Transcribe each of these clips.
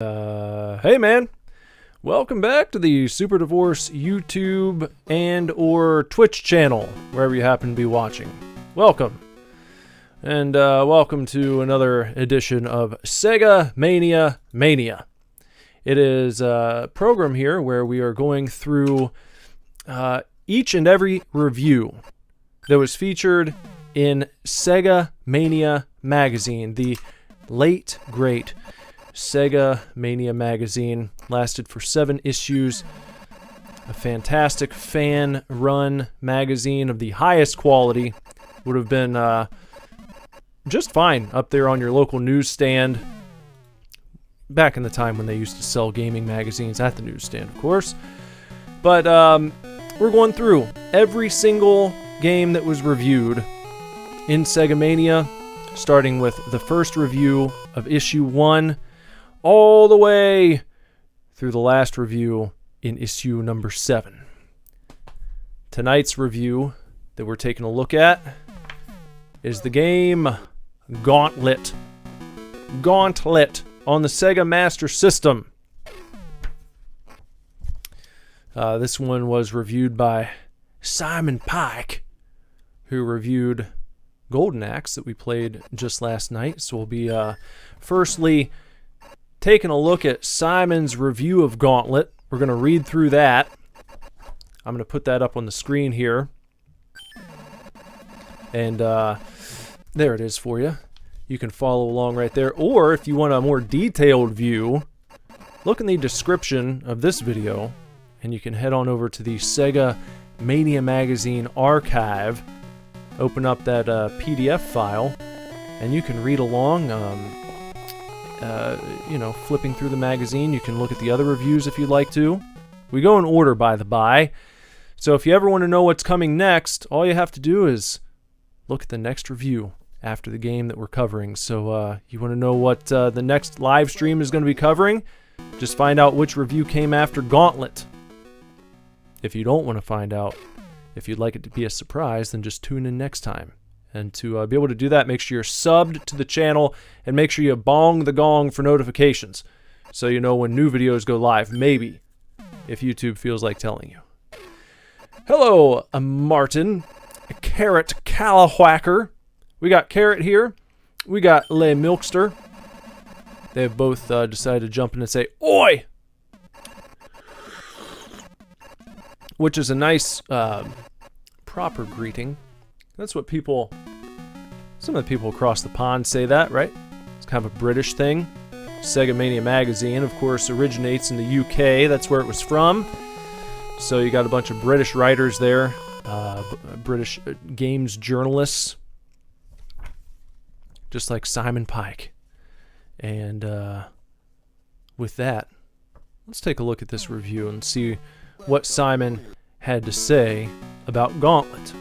Hey man, welcome back to the Super Divorce YouTube and or Twitch channel, wherever you happen to be watching. Welcome. And welcome to another edition of Sega Mania. It is a program here where we are going through each and every review that was featured in Sega Mania magazine, the late great Sega Mania magazine. Lasted for 7 issues. A fantastic fan-run magazine of the highest quality. Would have been just fine up there on your local newsstand. Back in the time when they used to sell gaming magazines at the newsstand, of course. But we're going through every single game that was reviewed in Sega Mania, starting with the first review of issue 1, all the way through the last review in issue number 7. Tonight's review that we're taking a look at is the game Gauntlet. Gauntlet on the Sega Master System. This one was reviewed by Simon Pike, who reviewed Golden Axe that we played just last night. So we'll be firstly taking a look at Simon's review of Gauntlet. We're going to read through that. I'm going to put that up on the screen here. And there it is for you. You can follow along right there. Or if you want a more detailed view, look in the description of this video, and you can head on over to the Sega Mania Magazine archive. Open up that PDF file, and you can read along. Flipping through the magazine, you can look at the other reviews if you'd like to. We go in order, by the by. So if you ever want to know what's coming next, all you have to do is look at the next review after the game that we're covering. So you want to know what the next live stream is going to be covering? Just find out which review came after Gauntlet. If you don't want to find out, if you'd like it to be a surprise, then just tune in next time. And to be able to do that, make sure you're subbed to the channel and make sure you bong the gong for notifications so you know when new videos go live, maybe, if YouTube feels like telling you. Hello, Martin, Carrot Callawhacker. We got Carrot here. We got Le Milkster. They have both decided to jump in and say, "Oi!" Which is a nice, proper greeting. That's what some of the people across the pond say that, right? It's kind of a British thing. Sega Mania magazine, of course, originates in the UK. That's where it was from. So you got a bunch of British writers there, British games journalists, just like Simon Pike. And with that, let's take a look at this review and see what Simon had to say about Gauntlet.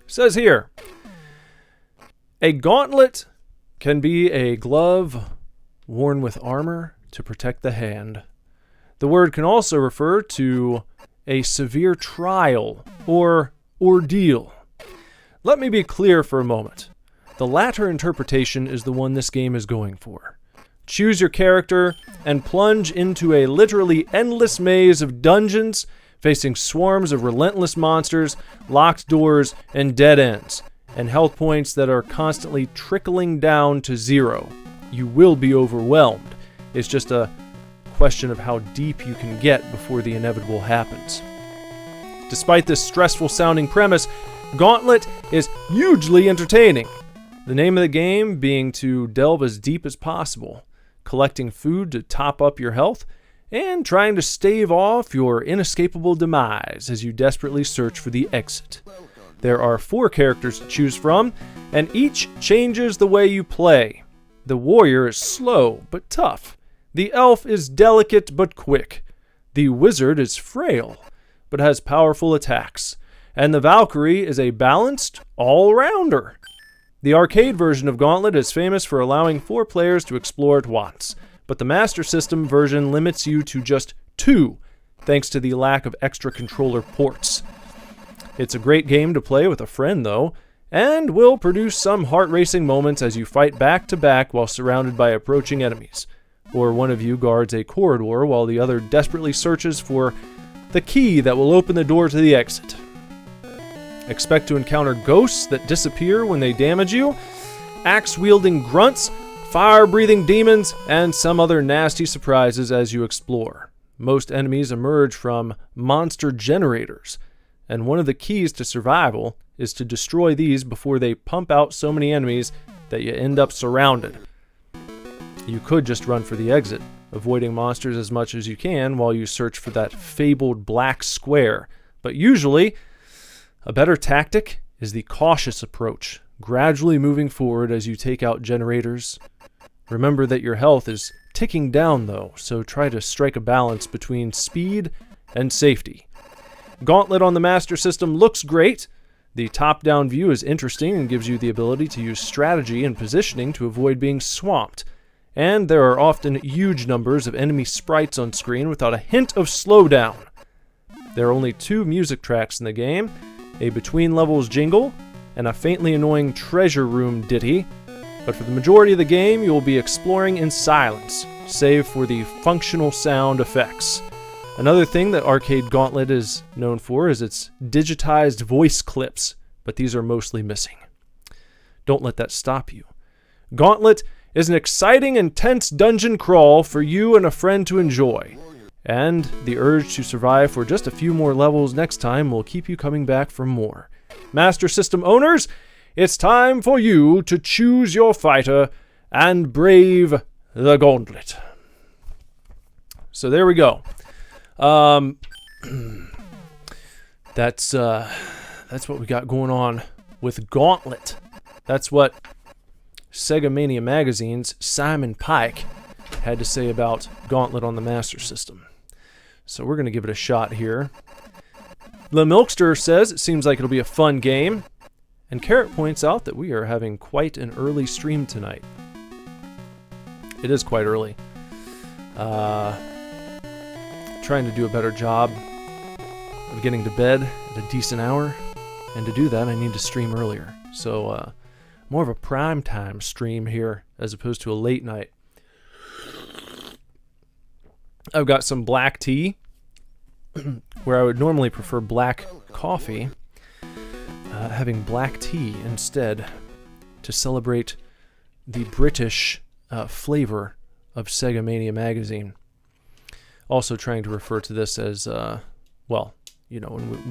Says here, a gauntlet can be a glove worn with armor to protect the hand. The word can also refer to a severe trial or ordeal. Let me be clear for a moment. The latter interpretation is the one this game is going for. Choose your character and plunge into a literally endless maze of dungeons facing swarms of relentless monsters, locked doors, and dead ends, and health points that are constantly trickling down to 0. You will be overwhelmed. It's just a question of how deep you can get before the inevitable happens. Despite this stressful-sounding premise, Gauntlet is hugely entertaining. The name of the game being to delve as deep as possible, collecting food to top up your health, and trying to stave off your inescapable demise as you desperately search for the exit. There are 4 characters to choose from, and each changes the way you play. The warrior is slow but tough. The elf is delicate but quick. The wizard is frail but has powerful attacks. And the Valkyrie is a balanced all-rounder. The arcade version of Gauntlet is famous for allowing 4 players to explore at once, but the Master System version limits you to just 2, thanks to the lack of extra controller ports. It's a great game to play with a friend, though, and will produce some heart-racing moments as you fight back-to-back while surrounded by approaching enemies, or one of you guards a corridor while the other desperately searches for the key that will open the door to the exit. Expect to encounter ghosts that disappear when they damage you, axe-wielding grunts, fire-breathing demons, and some other nasty surprises as you explore. Most enemies emerge from monster generators, and one of the keys to survival is to destroy these before they pump out so many enemies that you end up surrounded. You could just run for the exit, avoiding monsters as much as you can while you search for that fabled black square, but usually a better tactic is the cautious approach, gradually moving forward as you take out generators. Remember that your health is ticking down though, so try to strike a balance between speed and safety. Gauntlet on the Master System looks great. The top-down view is interesting and gives you the ability to use strategy and positioning to avoid being swamped. And there are often huge numbers of enemy sprites on screen without a hint of slowdown. There are only 2 music tracks in the game, a between levels jingle, and a faintly annoying treasure room ditty, but for the majority of the game you will be exploring in silence, save for the functional sound effects. Another thing that Arcade Gauntlet is known for is its digitized voice clips, but these are mostly missing. Don't let that stop you. Gauntlet is an exciting, intense dungeon crawl for you and a friend to enjoy. And the urge to survive for just a few more levels next time will keep you coming back for more. Master System owners, it's time for you to choose your fighter and brave the gauntlet. So there we go. That's what we got going on with Gauntlet. That's what Sega Mania Magazine's Simon Pike had to say about Gauntlet on the Master System. So we're going to give it a shot here. The Milkster says it seems like it'll be a fun game. And Carrot points out that we are having quite an early stream tonight. It is quite early. Trying to do a better job of getting to bed at a decent hour. And to do that, I need to stream earlier. So, more of a prime time stream here as opposed to a late night. I've got some black tea, where I would normally prefer black coffee. Having black tea instead to celebrate the British flavor of Sega Mania Magazine. Also trying to refer to this as, well, you know,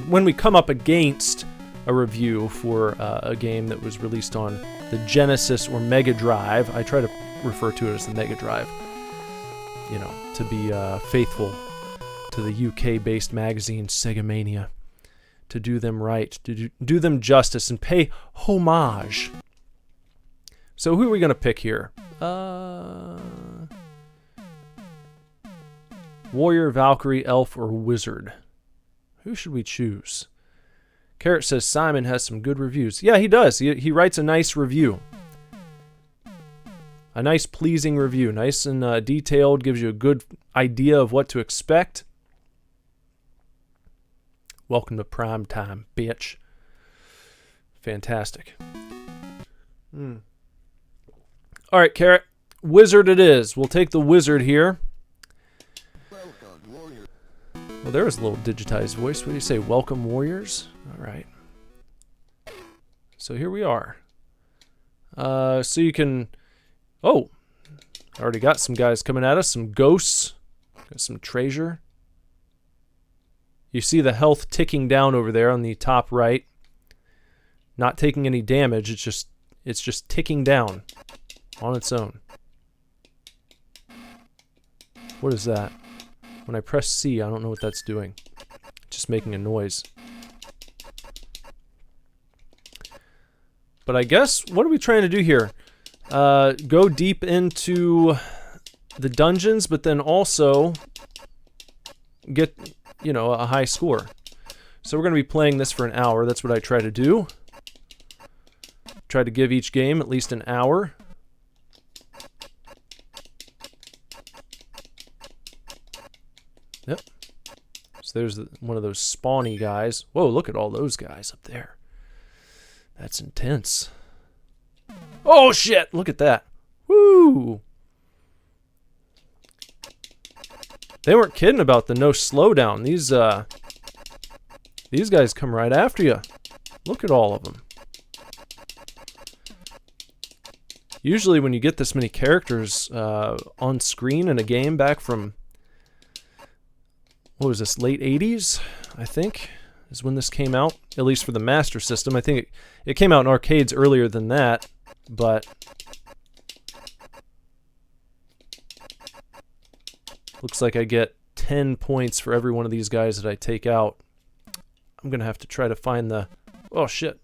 when we come up against a review for a game that was released on the Genesis or Mega Drive, I try to refer to it as the Mega Drive, you know, to be faithful to the UK-based magazine Sega Mania, to do them right, to do them justice, and pay homage. So who are we going to pick here? Warrior, Valkyrie, Elf, or Wizard? Who should we choose? Carrot says Simon has some good reviews. Yeah, he does. He writes a nice review. A nice, pleasing review. Nice and detailed. Gives you a good idea of what to expect. Welcome to prime time, bitch. Fantastic. All right, Carrot. Wizard it is. We'll take the Wizard here. Well, there was a little digitized voice. What do you say? Welcome, warriors? All right. So here we are. So you can... Oh! Already got some guys coming at us. Some ghosts. Got some treasure. You see the health ticking down over there on the top right. Not taking any damage. It's just ticking down on its own. What is that? When I press C, I don't know what that's doing. Just making a noise. But I guess, what are we trying to do here? Go deep into the dungeons, but then also get, you know, a high score. So we're going to be playing this for an hour. That's what I try to do. Try to give each game at least an hour. Yep. So there's one of those spawny guys. Whoa, look at all those guys up there. That's intense. Oh shit! Look at that. Woo! They weren't kidding about the no slowdown. These guys come right after you. Look at all of them. Usually when you get this many characters on screen in a game back from, what was this, late 80s, I think, is when this came out, at least for the Master System. I think it came out in arcades earlier than that, but looks like I get 10 points for every one of these guys that I take out. I'm going to have to try to find the... Oh, shit.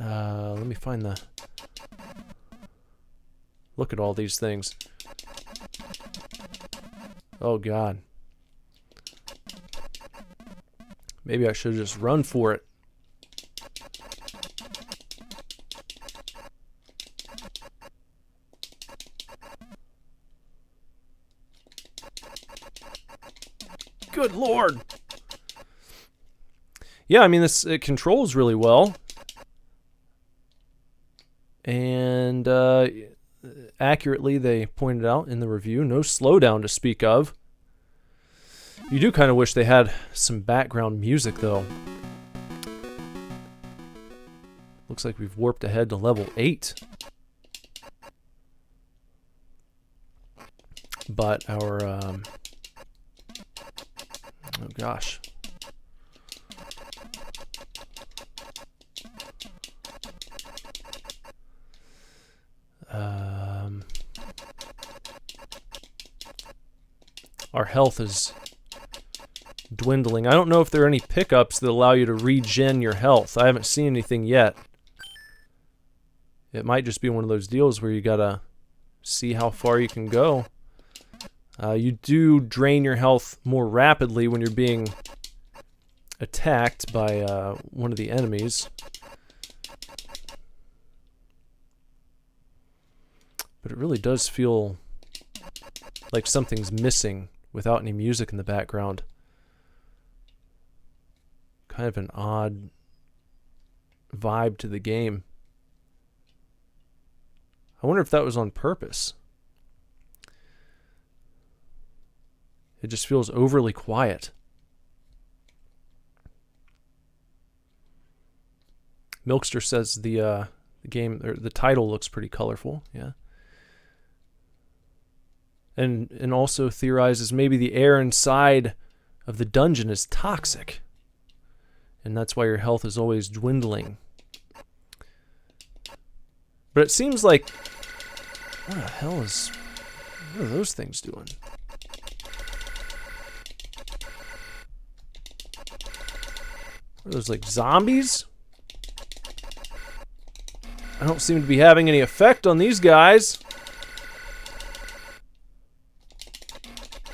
Let me find the... Look at all these things. Oh, God. Maybe I should just run for it. Good Lord. Yeah, I mean, it controls really well. And accurately, they pointed out in the review, no slowdown to speak of. You do kind of wish they had some background music, though. Looks like we've warped ahead to level 8. But our... oh, gosh. Our health is dwindling. I don't know if there are any pickups that allow you to regen your health. I haven't seen anything yet. It might just be one of those deals where you gotta see how far you can go. You do drain your health more rapidly when you're being attacked by one of the enemies. But it really does feel like something's missing without any music in the background. Kind of an odd vibe to the game. I wonder if that was on purpose. It just feels overly quiet. Milkster says the game, or the title looks pretty colorful. Yeah. And also theorizes maybe the air inside of the dungeon is toxic. And that's why your health is always dwindling. But it seems like... What the hell is... What are those things doing? Are those like zombies? I don't seem to be having any effect on these guys.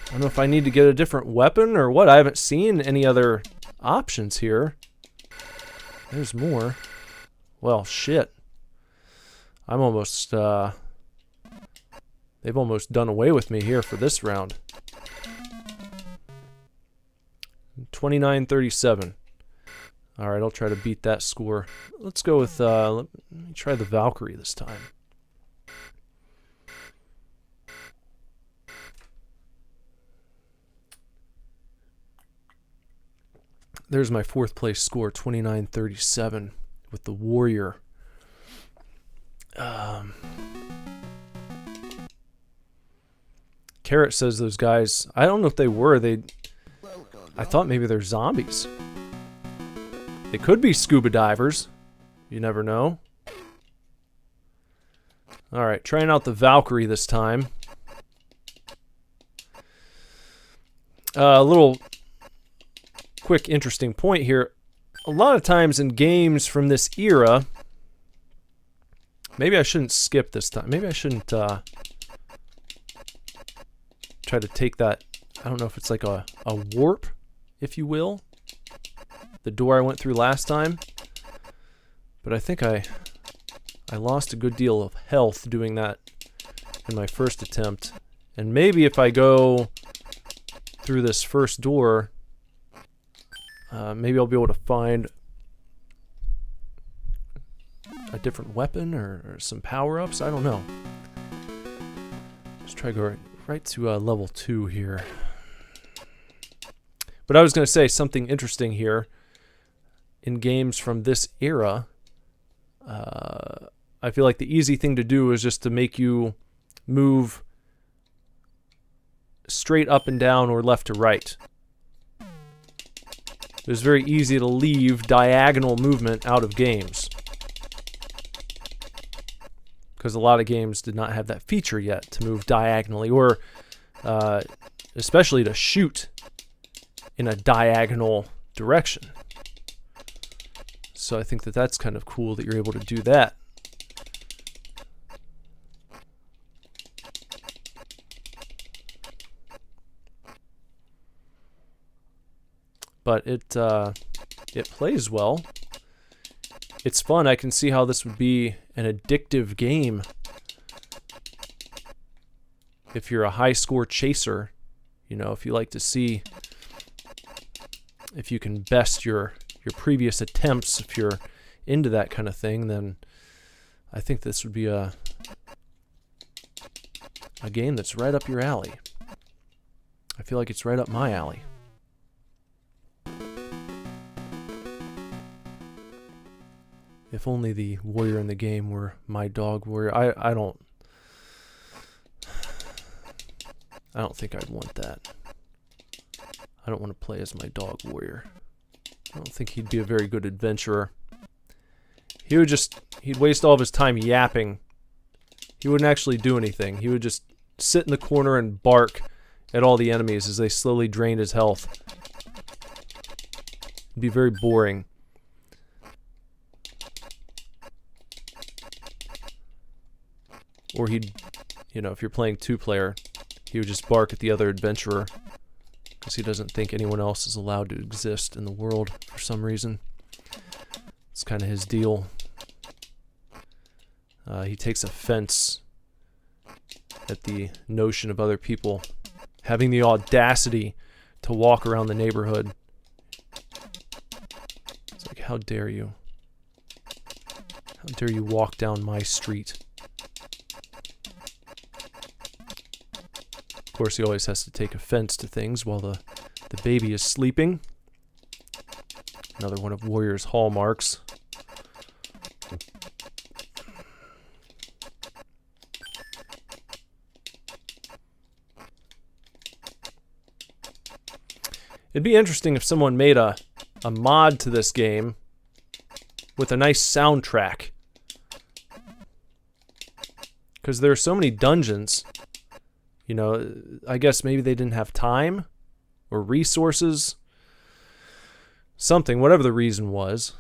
I don't know if I need to get a different weapon or what. I haven't seen any other options here. There's more. Well, shit. I'm almost, they've almost done away with me here for this round. 29-37. Alright, I'll try to beat that score. Let's go with, let me try the Valkyrie this time. There's my 4th place score, 29-37, with the Warrior. Carrot says those guys, I don't know if they were, I thought maybe they're zombies. They could be scuba divers. You never know. Alright, trying out the Valkyrie this time. A little quick interesting point here. A lot of times in games from this era, maybe I shouldn't skip this time. Maybe I shouldn't try to take that, I don't know if it's like a warp, if you will. The door I went through last time. But I think I lost a good deal of health doing that in my first attempt. And maybe if I go through this first door, maybe I'll be able to find a different weapon or some power-ups. I don't know. Let's try to go right to level 2 here. But I was going to say something interesting here. In games from this era, I feel like the easy thing to do is just to make you move straight up and down or left to right. It was very easy to leave diagonal movement out of games, because a lot of games did not have that feature yet to move diagonally, or especially to shoot in a diagonal direction. So I think that that's kind of cool that you're able to do that. But it plays well. It's fun. I can see how this would be an addictive game if you're a high score chaser. You know, if you like to see if you can best your previous attempts, if you're into that kind of thing, then I think this would be a game that's right up your alley. I feel like it's right up my alley. If only the warrior in the game were my dog warrior. I don't think I'd want that. I don't want to play as my dog warrior. I don't think he'd be a very good adventurer. He'd waste all of his time yapping. He wouldn't actually do anything. He would just sit in the corner and bark at all the enemies as they slowly drained his health. It'd be very boring. Or he'd, you know, if you're playing 2-player, he would just bark at the other adventurer because he doesn't think anyone else is allowed to exist in the world for some reason. It's kind of his deal. He takes offense at the notion of other people having the audacity to walk around the neighborhood. It's like, how dare you? How dare you walk down my street? Of course, he always has to take offense to things while the baby is sleeping. Another one of Warrior's hallmarks. It'd be interesting if someone made a mod to this game with a nice soundtrack. Because there are so many dungeons. You know, I guess maybe they didn't have time or resources. Something, whatever the reason was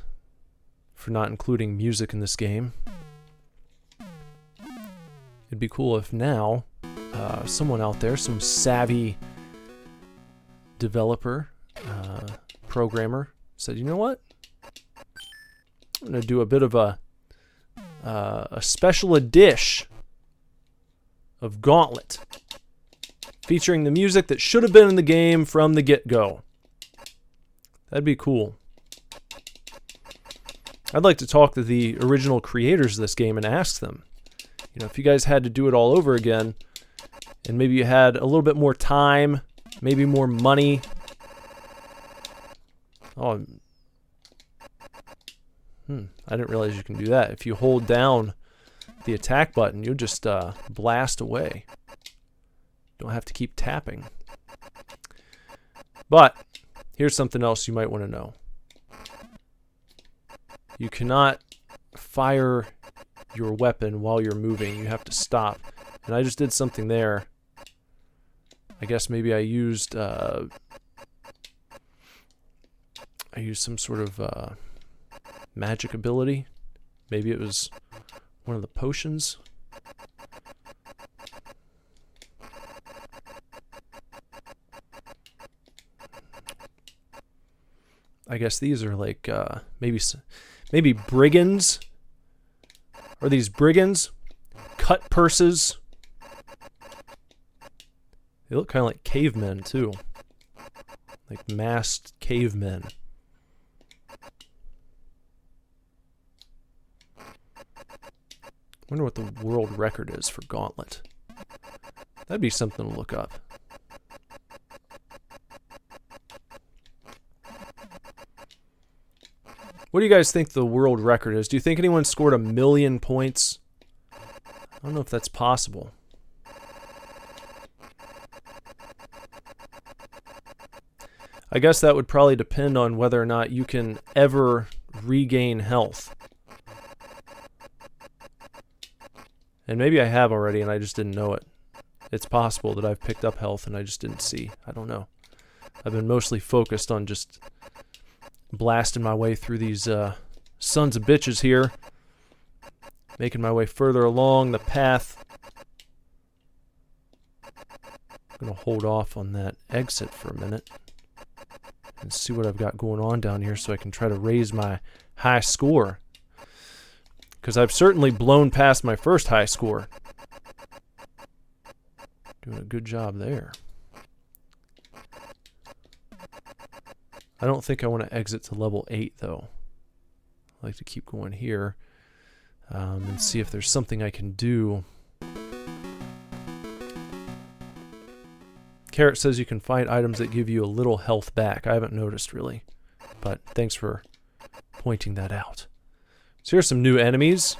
for not including music in this game. It'd be cool if now someone out there, some savvy developer, programmer, said, you know what? I'm going to do a bit of a special edition of Gauntlet, featuring the music that should have been in the game from the get-go. That'd be cool. I'd like to talk to the original creators of this game and ask them, you know, if you guys had to do it all over again, and maybe you had a little bit more time, maybe more money. Oh, I didn't realize you can do that. If you hold down the attack button, you'll just blast away. Don't have to keep tapping. But here's something else you might want to know. You cannot fire your weapon while you're moving. You have to stop. And I just did something there. I guess maybe I used some sort of magic ability. Maybe it was one of the potions. I guess these are like maybe brigands. Are these brigands? Cut purses. They look kind of like cavemen too, like masked cavemen. Wonder what the world record is for Gauntlet. That'd be something to look up. What do you guys think the world record is? Do you think anyone scored 1 million points? I don't know if that's possible. I guess that would probably depend on whether or not you can ever regain health. And maybe I have already and I just didn't know it. It's possible that I've picked up health and I just didn't see. I don't know. I've been mostly focused on just blasting my way through these sons of bitches here. Making my way further along the path. I'm going to hold off on that exit for a minute. And see what I've got going on down here so I can try to raise my high score. Because I've certainly blown past my first high score. Doing a good job there. I don't think I want to exit to level 8 though. I like to keep going here and see if there's something I can do. Carrot says you can find items that give you a little health back. I haven't noticed really, but thanks for pointing that out. So here's some new enemies.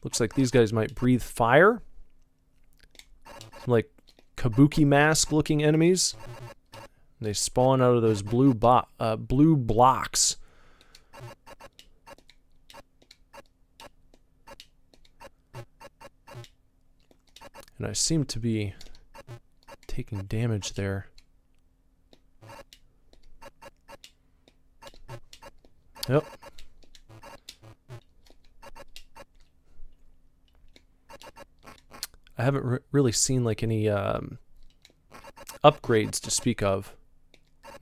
Looks like these guys might breathe fire. Some like kabuki mask looking enemies. And they spawn out of those blue blocks. And I seem to be taking damage there. Yep. I haven't really seen like any upgrades to speak of.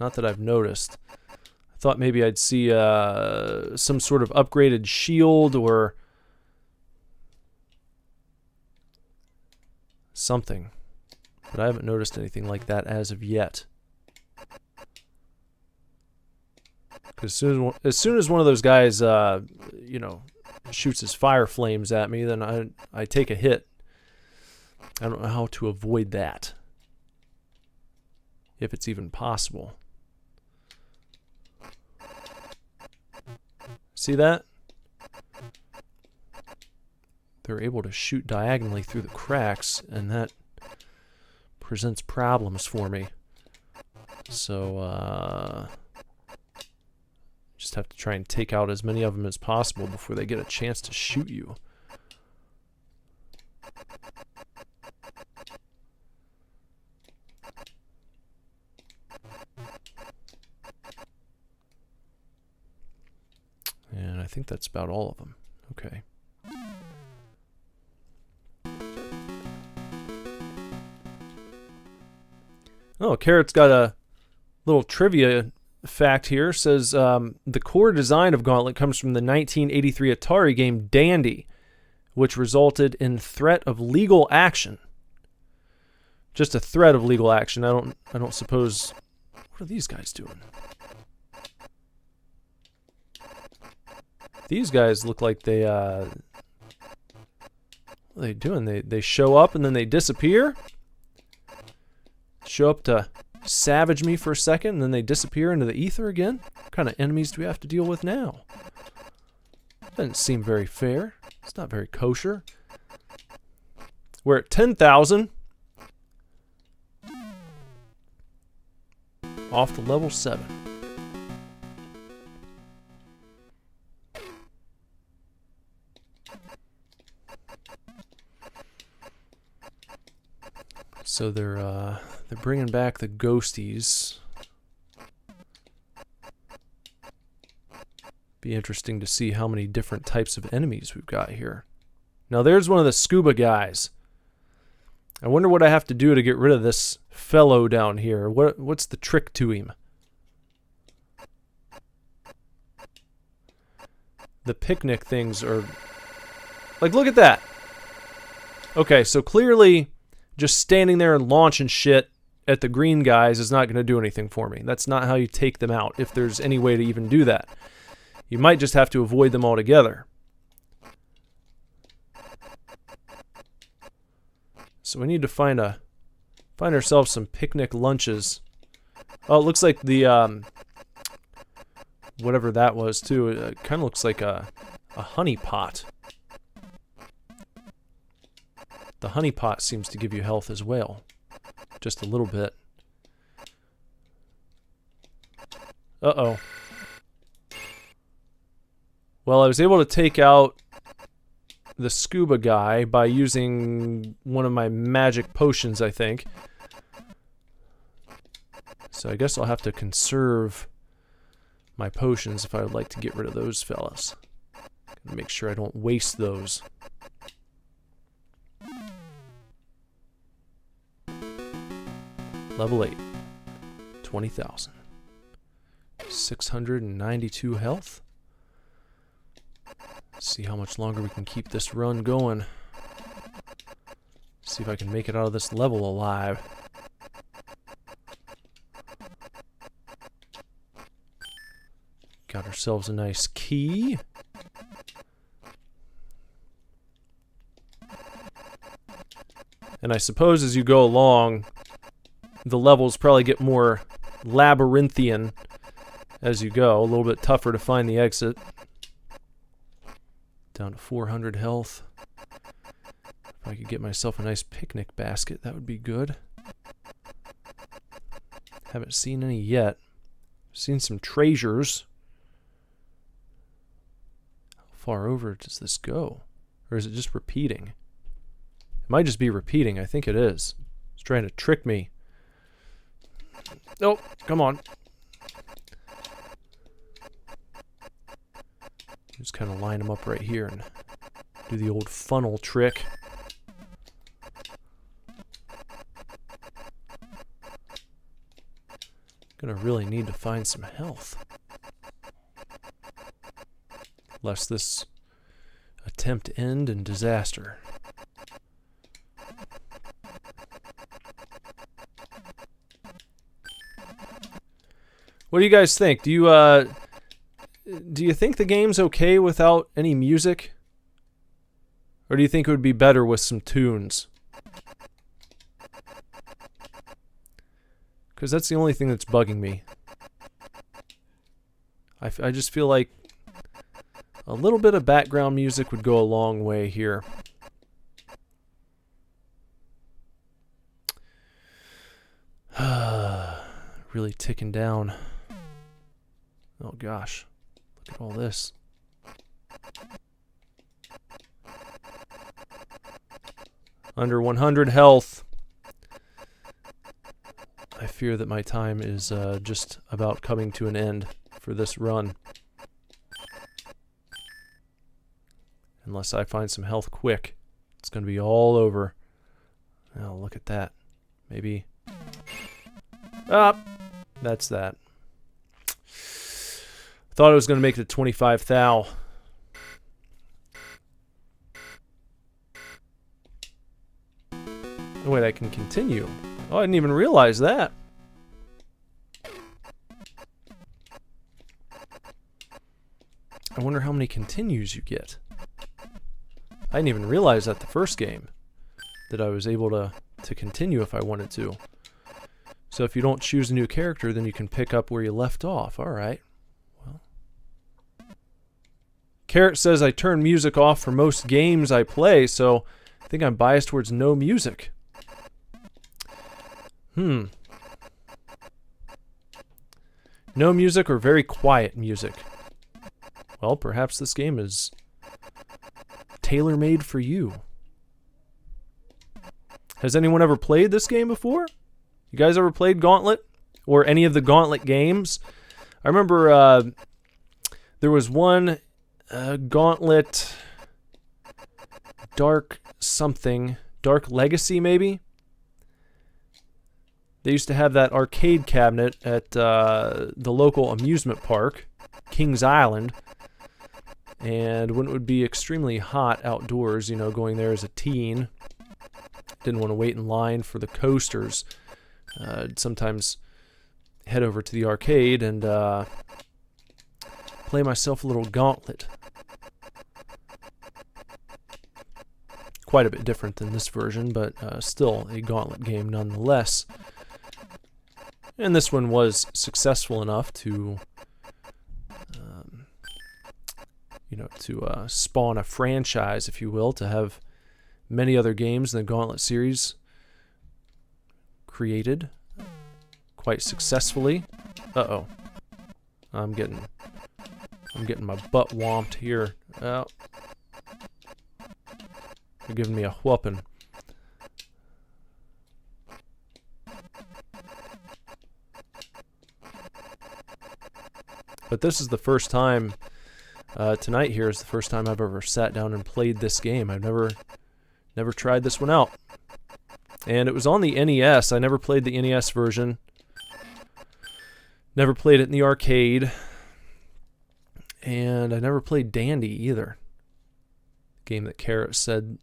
Not that I've noticed. I thought maybe I'd see some sort of upgraded shield or something. But I haven't noticed anything like that as of yet. Because as soon as one of those guys, you know, shoots his fire flames at me, then I take a hit. I don't know how to avoid that. If it's even possible. See that? They're able to shoot diagonally through the cracks, and that presents problems for me. So, just have to try and take out as many of them as possible before they get a chance to shoot you. And I think that's about all of them. Okay. Oh, Carrot's got a little trivia fact here. Says the core design of Gauntlet comes from the 1983 Atari game Dandy, which resulted in threat of legal action. Just a threat of legal action. I don't suppose. What are these guys doing? These guys look like they what are they doing? They show up and then they disappear. Show up to savage me for a second and then they disappear into the ether again? What kind of enemies do we have to deal with now? Doesn't seem very fair. It's not very kosher. We're at 10,000. Off to level 7. So they're bringing back the ghosties. Be interesting to see how many different types of enemies we've got here. Now there's one of the scuba guys. I wonder what I have to do to get rid of this fellow down here. What's the trick to him? The picnic things are... Like, look at that! Okay, so clearly just standing there and launching shit at the green guys is not going to do anything for me. That's not how you take them out, if there's any way to even do that. You might just have to avoid them altogether. So we need to find ourselves some picnic lunches. Oh, it looks like the whatever that was too. It kind of looks like a honey pot. The honey pot seems to give you health as well, just a little bit. Uh-oh. Well, I was able to take out the scuba guy by using one of my magic potions, I think. So I guess I'll have to conserve my potions if I would like to get rid of those fellas. Make sure I don't waste those. Level 8. 20,000. 692 health. See how much longer we can keep this run going. See if I can make it out of this level alive. Got ourselves a nice key. And I suppose as you go along, the levels probably get more labyrinthian as you go. A little bit tougher to find the exit. Down to 400 health. If I could get myself a nice picnic basket, that would be good. Haven't seen any yet. Seen some treasures. How far over does this go? Or is it just repeating? It might just be repeating. I think it is. It's trying to trick me. Nope. Come on. Just kind of line them up right here and do the old funnel trick. Gonna really need to find some health. Lest this attempt end in disaster. What do you guys think? Do you think the game's okay without any music? Or do you think it would be better with some tunes? Because that's the only thing that's bugging me. I just feel like a little bit of background music would go a long way here. Really ticking down. Oh gosh. Look at all this. Under 100 health. I fear that my time is just about coming to an end for this run. Unless I find some health quick. It's going to be all over. Oh, look at that. Maybe. Ah! That's that. Thought I was going to make it to 25 thou. Oh, wait, I can continue. Oh, I didn't even realize that. I wonder how many continues you get. I didn't even realize that the first game. That I was able to continue if I wanted to. So if you don't choose a new character, then you can pick up where you left off. Alright. Well. Carrot says I turn music off for most games I play, so I think I'm biased towards no music. No music or very quiet music. Well, perhaps this game is tailor-made for you. Has anyone ever played this game before? You guys ever played Gauntlet? Or any of the Gauntlet games? I remember there was one Gauntlet Dark something. Dark Legacy, maybe? They used to have that arcade cabinet at the local amusement park, Kings Island. And when it would be extremely hot outdoors, you know, going there as a teen, didn't want to wait in line for the coasters. I'd sometimes head over to the arcade and play myself a little Gauntlet. quite a bit different than this version, but still a Gauntlet game nonetheless. And this one was successful enough to, spawn a franchise, if you will, to have many other games in the Gauntlet series created quite successfully. Uh-oh. I'm getting my butt whomped here. Oh. They're giving me a whooping. But this is the first time, tonight here is the first time I've ever sat down and played this game. I've never tried this one out. And it was on the NES. I never played the NES version. Never played it in the arcade. And I never played Dandy either. Game that Carrot said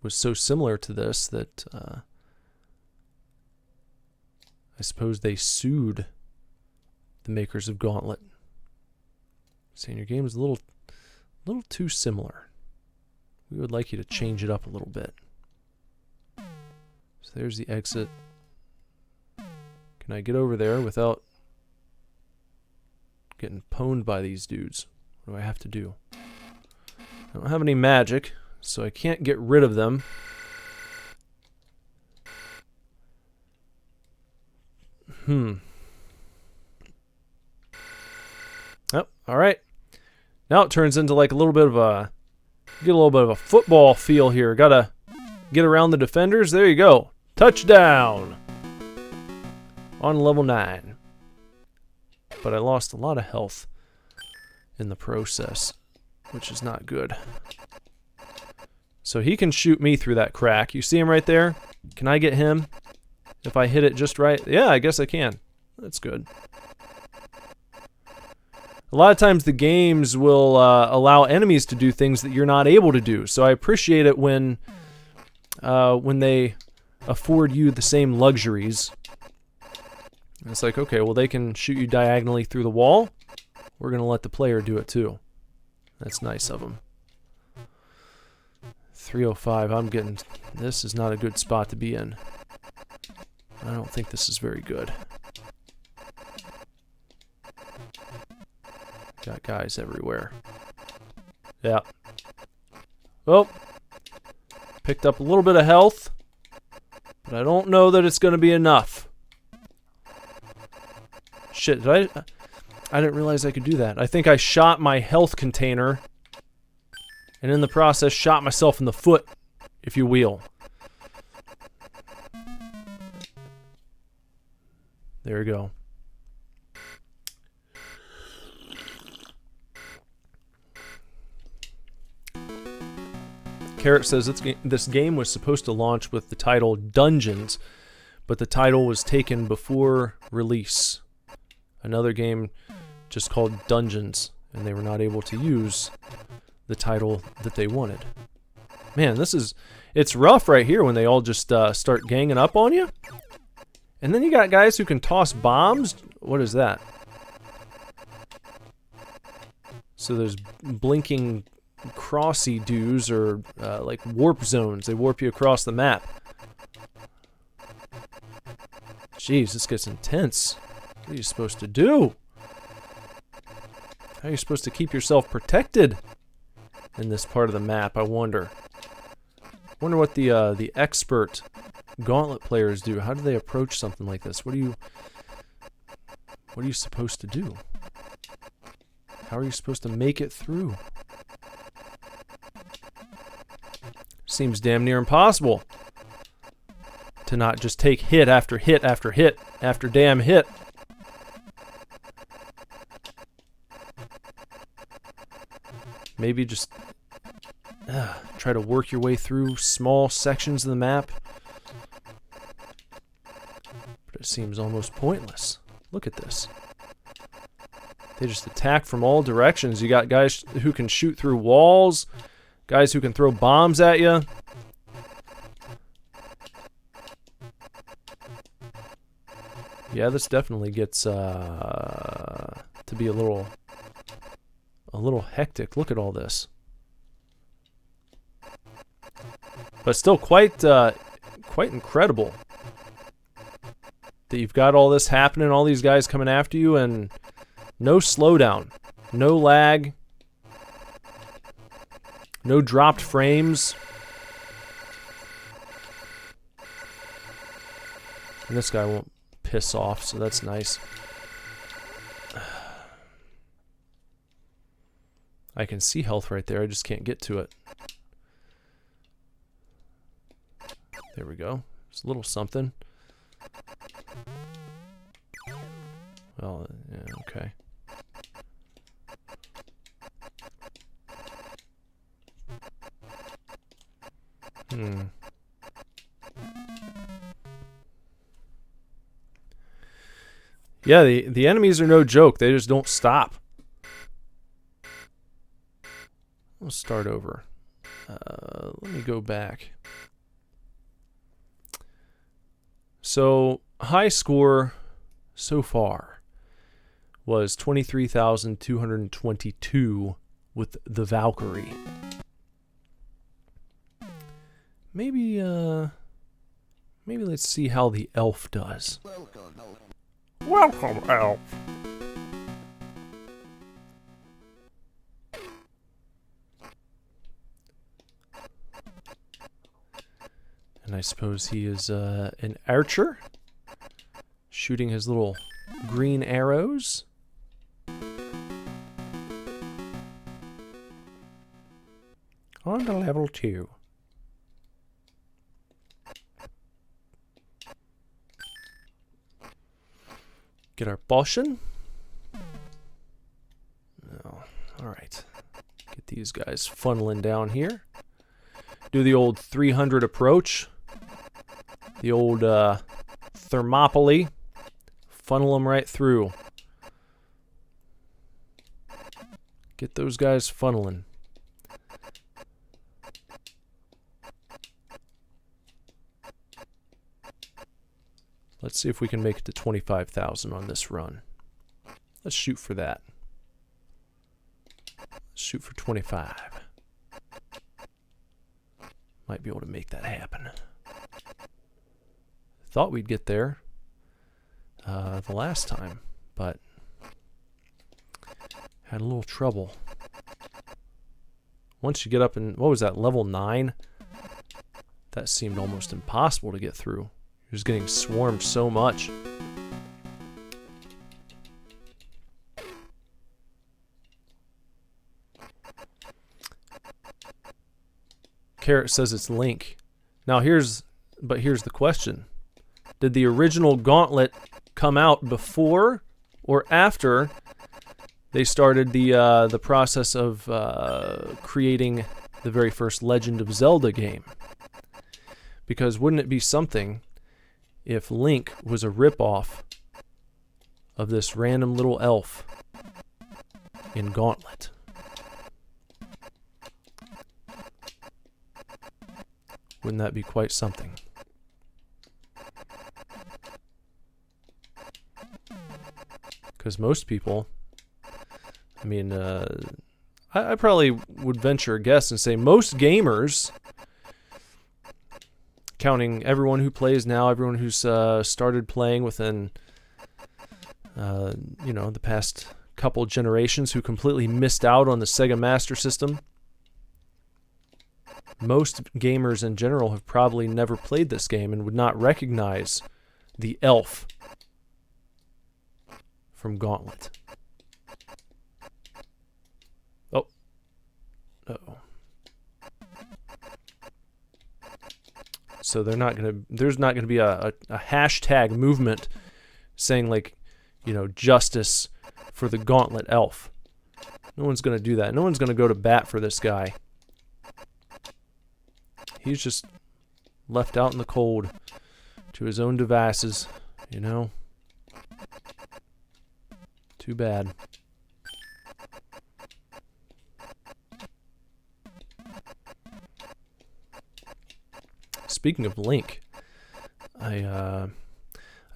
was so similar to this that I suppose they sued the makers of Gauntlet, saying your game is a little too similar. We would like you to change it up a little bit. So there's the exit. Can I get over there without getting pwned by these dudes? What do I have to do? I don't have any magic, so I can't get rid of them. Oh, all right. Now it turns into like a little bit of a football feel here. Gotta get around the defenders. There you go. Touchdown on level 9. But I lost a lot of health in the process, which is not good. So he can shoot me through that crack. You see him right there? Can I get him if I hit it just right? Yeah, I guess I can. That's good. A lot of times the games will allow enemies to do things that you're not able to do. So I appreciate it when they afford you the same luxuries. And it's like, okay, well, they can shoot you diagonally through the wall. We're going to let the player do it too. That's nice of them. 305, I'm getting... This is not a good spot to be in. I don't think this is very good. Got guys everywhere. Yeah. Oh. Picked up a little bit of health. But I don't know that it's going to be enough. Shit, did I didn't realize I could do that. I think I shot my health container. And in the process, shot myself in the foot, if you will. There we go. Carrot says this game was supposed to launch with the title Dungeons, but the title was taken before release. Another game just called Dungeons, and they were not able to use the title that they wanted. Man, it's rough right here when they all just start ganging up on you. And then you got guys who can toss bombs. What is that? So there's blinking crossy dudes, or like warp zones. They warp you across the map. Jeez, this gets intense. What are you supposed to do? How are you supposed to keep yourself protected in this part of the map, I wonder? Wonder what the expert Gauntlet players do. How do they approach something like this? What are you supposed to do? How are you supposed to make it through? Seems damn near impossible to not just take hit after hit after hit after damn hit. Maybe just try to work your way through small sections of the map. But it seems almost pointless. Look at this. They just attack from all directions. You got guys who can shoot through walls, guys who can throw bombs at you. Yeah, this definitely gets to be a little hectic. Look at all this. But still quite incredible that you've got all this happening, all these guys coming after you, and no slowdown, no lag, no dropped frames. And this guy won't piss off, so that's nice. I can see health right there, I just can't get to it. There we go. It's a little something. Well, yeah, okay. Yeah, the enemies are no joke. They just don't stop. We'll start over. Let me go back. So, high score so far was 23,222 with the Valkyrie. Maybe let's see how the elf does. Welcome, elf. And I suppose he is an archer, shooting his little green arrows. On to level 2. Get our potion. Oh, alright. Get these guys funneling down here. Do the old 300 approach. The old Thermopylae. Funnel them right through. Get those guys funneling. Let's see if we can make it to 25,000 on this run. Let's shoot for that. Let's shoot for 25. Might be able to make that happen. Thought we'd get there the last time, but had a little trouble. Once you get up in, what was that, level 9? That seemed almost impossible to get through. He was getting swarmed so much. Carrot says it's Link. Now here's the question. Did the original Gauntlet come out before or after they started the process of creating the very first Legend of Zelda game? Because wouldn't it be something if Link was a ripoff of this random little elf in Gauntlet? Wouldn't that be quite something? Because most people, I mean, I probably would venture a guess and say most gamers, counting everyone who plays now, everyone who's started playing within, the past couple generations, who completely missed out on the Sega Master System. Most gamers in general have probably never played this game and would not recognize the elf from Gauntlet. Oh. Uh-oh. So there's not gonna be a hashtag movement saying, like, justice for the Gauntlet elf. No one's gonna do that. No one's gonna go to bat for this guy. He's just left out in the cold to his own devices, Too bad. Speaking of Link, I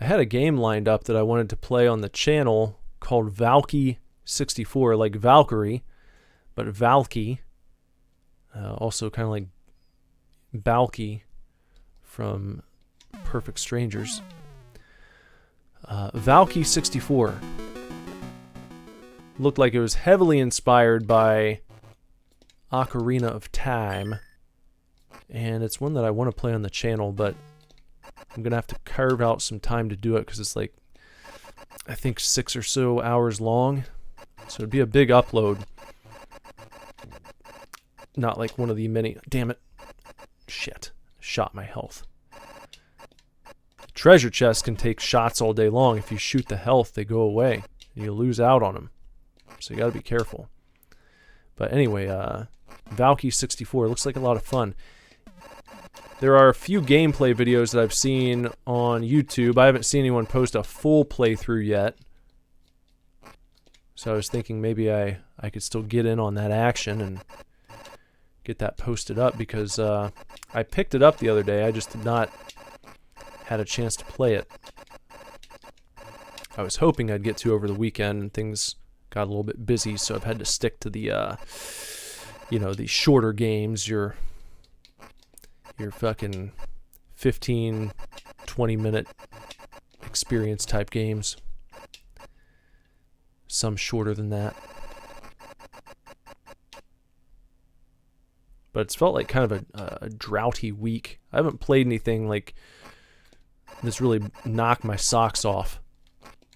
had a game lined up that I wanted to play on the channel called Valky 64, like Valkyrie, but Valky, also kind of like Balky from Perfect Strangers. Valky 64 looked like it was heavily inspired by Ocarina of Time, and it's one that I want to play on the channel, but I'm gonna have to carve out some time to do it because it's like, I think 6 or so hours long, so it'd be a big upload. Not like one of the many. Damn it. Shit. Shot my health. Treasure chests can take shots all day long. If you shoot the health, they go away. And you lose out on them. So you gotta be careful. But anyway, Valky 64 looks like a lot of fun. There are a few gameplay videos that I've seen on YouTube. I haven't seen anyone post a full playthrough yet. So I was thinking maybe I could still get in on that action and get that posted up, because I picked it up the other day. I just did not had a chance to play it. I was hoping I'd get to over the weekend, and things got a little bit busy, so I've had to stick to the the shorter games, your fucking 15, 20-minute experience type games. Some shorter than that. But it's felt like kind of a droughty week. I haven't played anything like this really knocked my socks off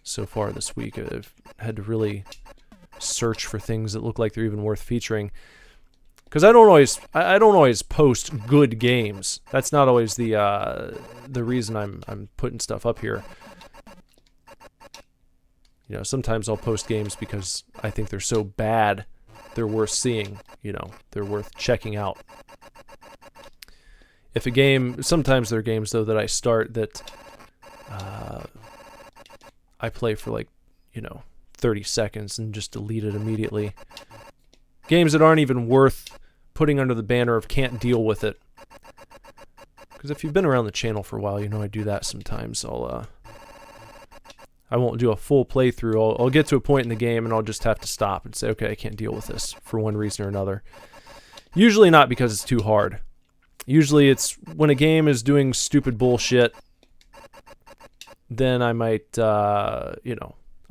so far this week. I've had to really search for things that look like they're even worth featuring. Because I don't always post good games. That's not always the reason I'm putting stuff up here. You know, sometimes I'll post games because I think they're so bad they're worth seeing. You know, they're worth checking out. If a game, sometimes there are games though that I start that I play for like 30 seconds and just delete it immediately. Games that aren't even worth putting under the banner of can't deal with it. Because if you've been around the channel for a while, you know I do that sometimes. I won't do a full playthrough. I'll get to a point in the game and I'll just have to stop and say, okay, I can't deal with this for one reason or another. Usually not because it's too hard. Usually it's when a game is doing stupid bullshit, then I might, I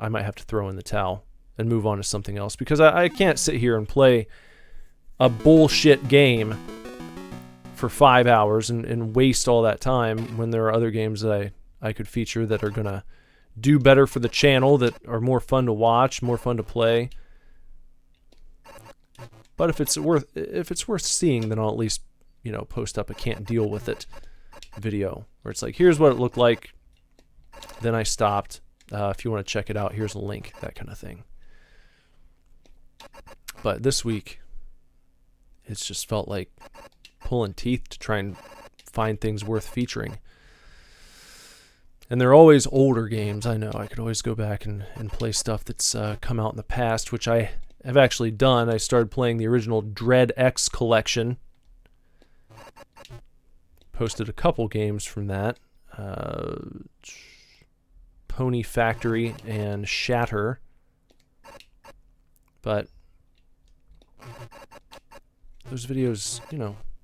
might have to throw in the towel and move on to something else, because I can't sit here and play a bullshit game for 5 hours and waste all that time when there are other games that I could feature that are going to do better for the channel, that are more fun to watch, more fun to play. But if it's worth seeing, then I'll at least, post up a can't deal with it video where it's like, here's what it looked like, then I stopped. If you want to check it out, here's a link, that kind of thing. But this week, it's just felt like pulling teeth to try and find things worth featuring. And they're always older games. I know I could always go back and play stuff that's come out in the past, which I have actually done. I started playing the original Dread X collection. Posted a couple games from that. Pony Factory and Shatter. But those videos,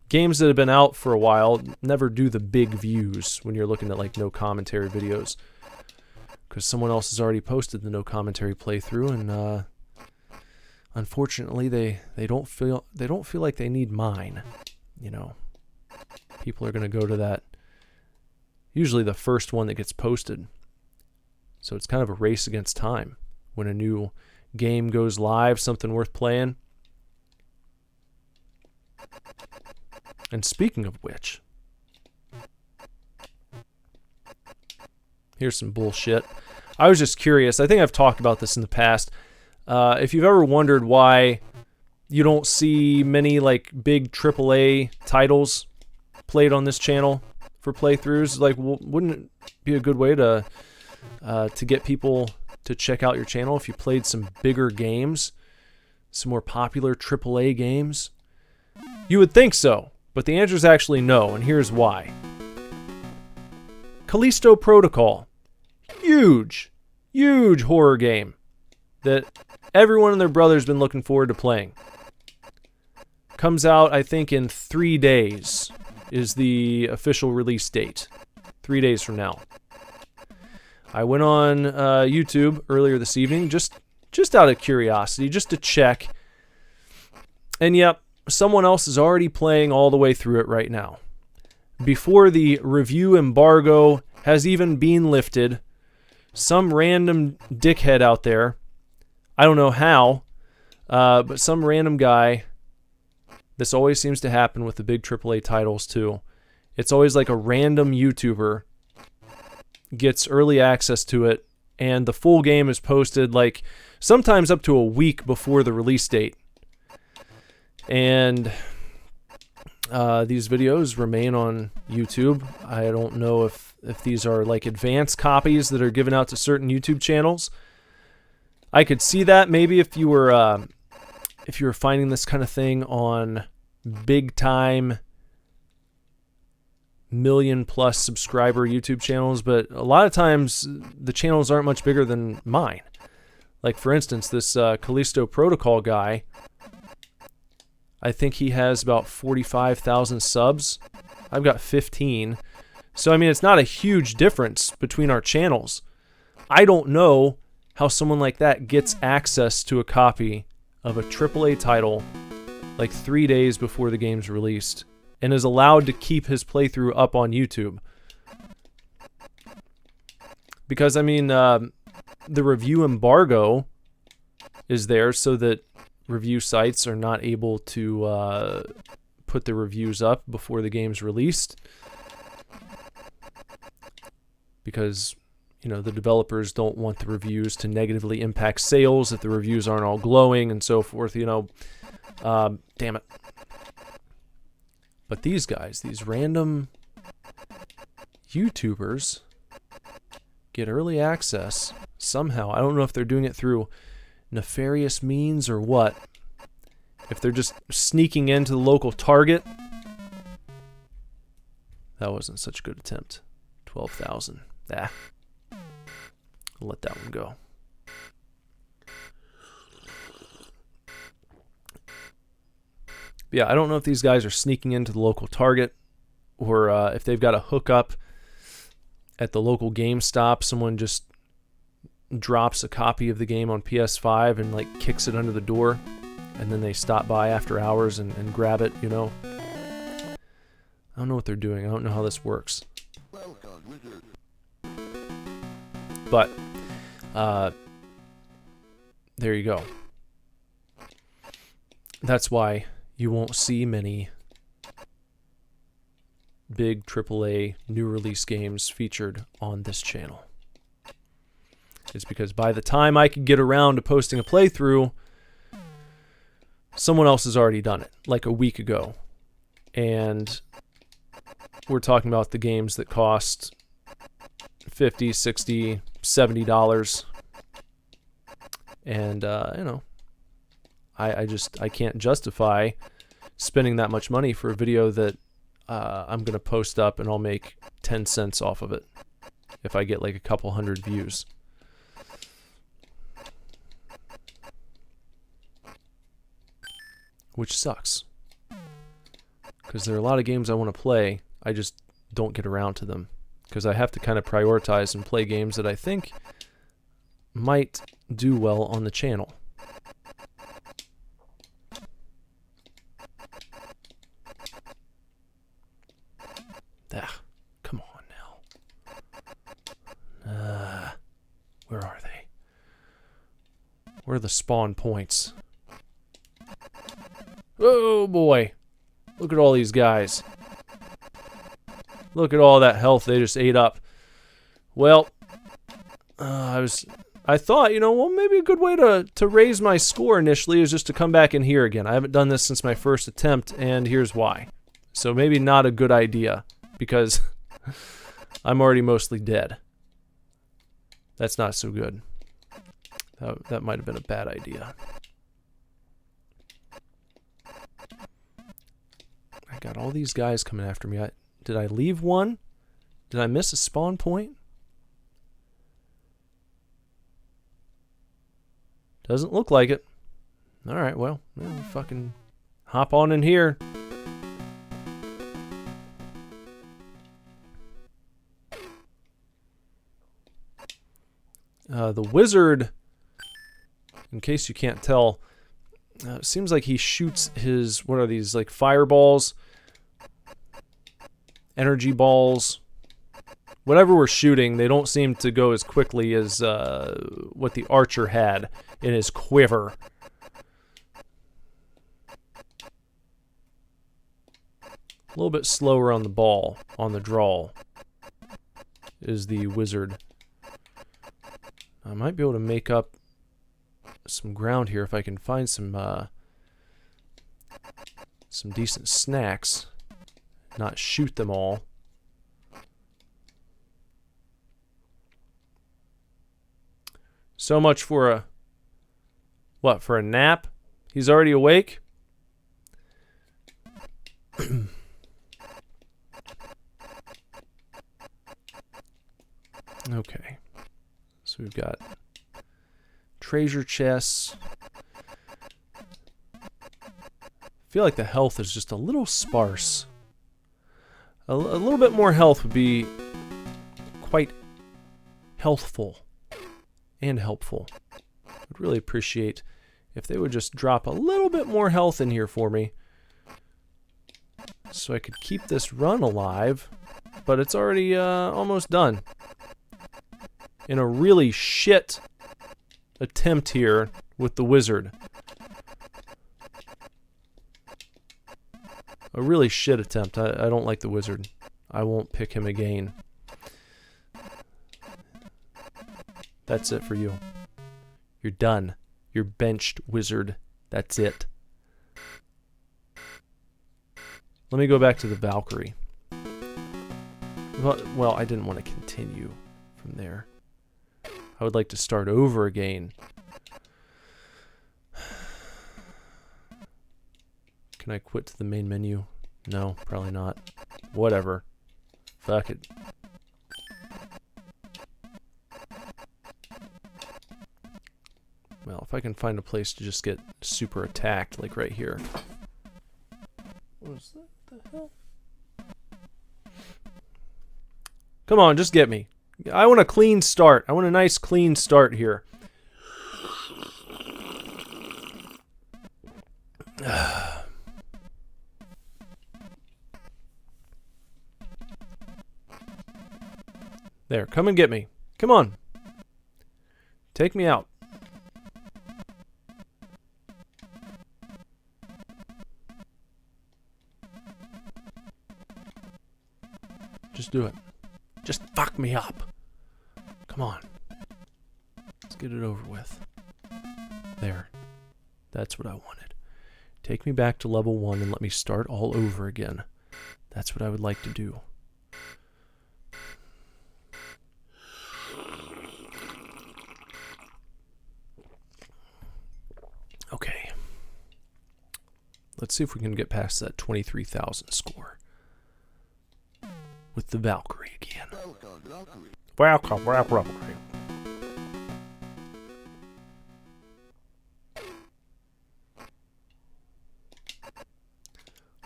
games that have been out for a while never do the big views when you're looking at like no commentary videos, because someone else has already posted the no commentary playthrough, and unfortunately they don't feel like they need mine. People are going to go to that, usually the first one that gets posted. So it's kind of a race against time. When a new game goes live, something worth playing. And speaking of which, here's some bullshit. I was just curious. I think I've talked about this in the past. If you've ever wondered why you don't see many like big AAA titles played on this channel for playthroughs, like, wouldn't it be a good way to get people to check out your channel if you played some bigger games, some more popular AAA games? You would think so. But the answer is actually no, and here's why. Callisto Protocol. Huge horror game that everyone and their brother's been looking forward to playing. Comes out, I think, in 3 days. is the official release date. 3 days from now. I went on YouTube earlier this evening, just out of curiosity, just to check. And yep, someone else is already playing all the way through it right now. Before the review embargo has even been lifted, some random dickhead out there, I don't know how, but some random guy, this always seems to happen with the big AAA titles too. It's always like a random YouTuber gets early access to it, and the full game is posted like sometimes up to a week before the release date. And these videos remain on YouTube. I don't know if these are like advanced copies that are given out to certain YouTube channels. I could see that maybe if you were finding this kind of thing on big time million-plus subscriber YouTube channels, but a lot of times the channels aren't much bigger than mine. Like, for instance, this Callisto Protocol guy, I think he has about 45,000 subs. I've got 15. So, I mean, it's not a huge difference between our channels. I don't know how someone like that gets access to a copy of a AAA title like 3 days before the game's released, and is allowed to keep his playthrough up on YouTube. Because, I mean, the review embargo is there so that review sites are not able to put the reviews up before the game's released. Because, you know, the developers don't want the reviews to negatively impact sales if the reviews aren't all glowing and so forth, you know. Damn it. But these guys, these random YouTubers, get early access somehow. I don't know if they're doing it through nefarious means or what. If they're just sneaking into the local Target. That wasn't such a good attempt. 12,000. Ah. I'll let that one go. Yeah, I don't know if these guys are sneaking into the local Target or if they've got a hookup at the local GameStop. Someone just drops a copy of the game on PS5 and like kicks it under the door, and then they stop by after hours and grab it, you know. I don't know what they're doing. I don't know how this works. But there you go. That's why you won't see many big AAA new release games featured on this channel. It's because by the time I could get around to posting a playthrough, someone else has already done it, like a week ago. And we're talking about the games that cost $50, $60, $70. And, you know, I can't justify spending that much money for a video that I'm going to post up and I'll make 10 cents off of it if I get like a couple hundred views. Which sucks. Because there are a lot of games I want to play, I just don't get around to them. Because I have to kind of prioritize and play games that I think might do well on the channel. Come on now. Where are they? Where are the spawn points? Oh boy. Look at all these guys. Look at all that health they just ate up. Well, I thought, you know, well, maybe a good way to raise my score initially is just to come back in here again. I haven't done this since my first attempt, and here's why. So maybe not a good idea, because I'm already mostly dead. That's not so good. That might have been a bad idea. I got all these guys coming after me. Did I leave one? Did I miss a spawn point? Doesn't look like it. Alright, well, fucking hop on in here. The wizard, in case you can't tell, seems like he shoots his, what are these, like fireballs, energy balls, whatever we're shooting, they don't seem to go as quickly as what the archer had in his quiver. A little bit slower on the ball, on the draw, is the wizard. I might be able to make up some ground here if I can find some decent snacks, not shoot them all. So much for a, what, for a nap? He's already awake? Okay. So we've got treasure chests. I feel like the health is just a little sparse. A little bit more health would be quite healthful and helpful. I'd really appreciate if they would just drop a little bit more health in here for me, so I could keep this run alive, but it's already almost done. In a really shit attempt here with the wizard. A really shit attempt. I don't like the wizard. I won't pick him again. That's it for you. You're done. You're benched, wizard. That's it. Let me go back to the Valkyrie. Well, I didn't want to continue from there. I would like to start over again. Can I quit to the main menu? No, probably not. Whatever. Fuck it. Well, if I can find a place to just get super attacked, like right here. What is that? What the hell? Come on, just get me. I want a clean start. I want a nice clean start here. There, come and get me. Come on. Take me out. Just do it. Just fuck me up. Come on. Let's get it over with. There. That's what I wanted. Take me back to level 1 and let me start all over again. That's what I would like to do. Okay. Let's see if we can get past that 23,000 score. With the Valkyrie again. Welcome, Valkyrie.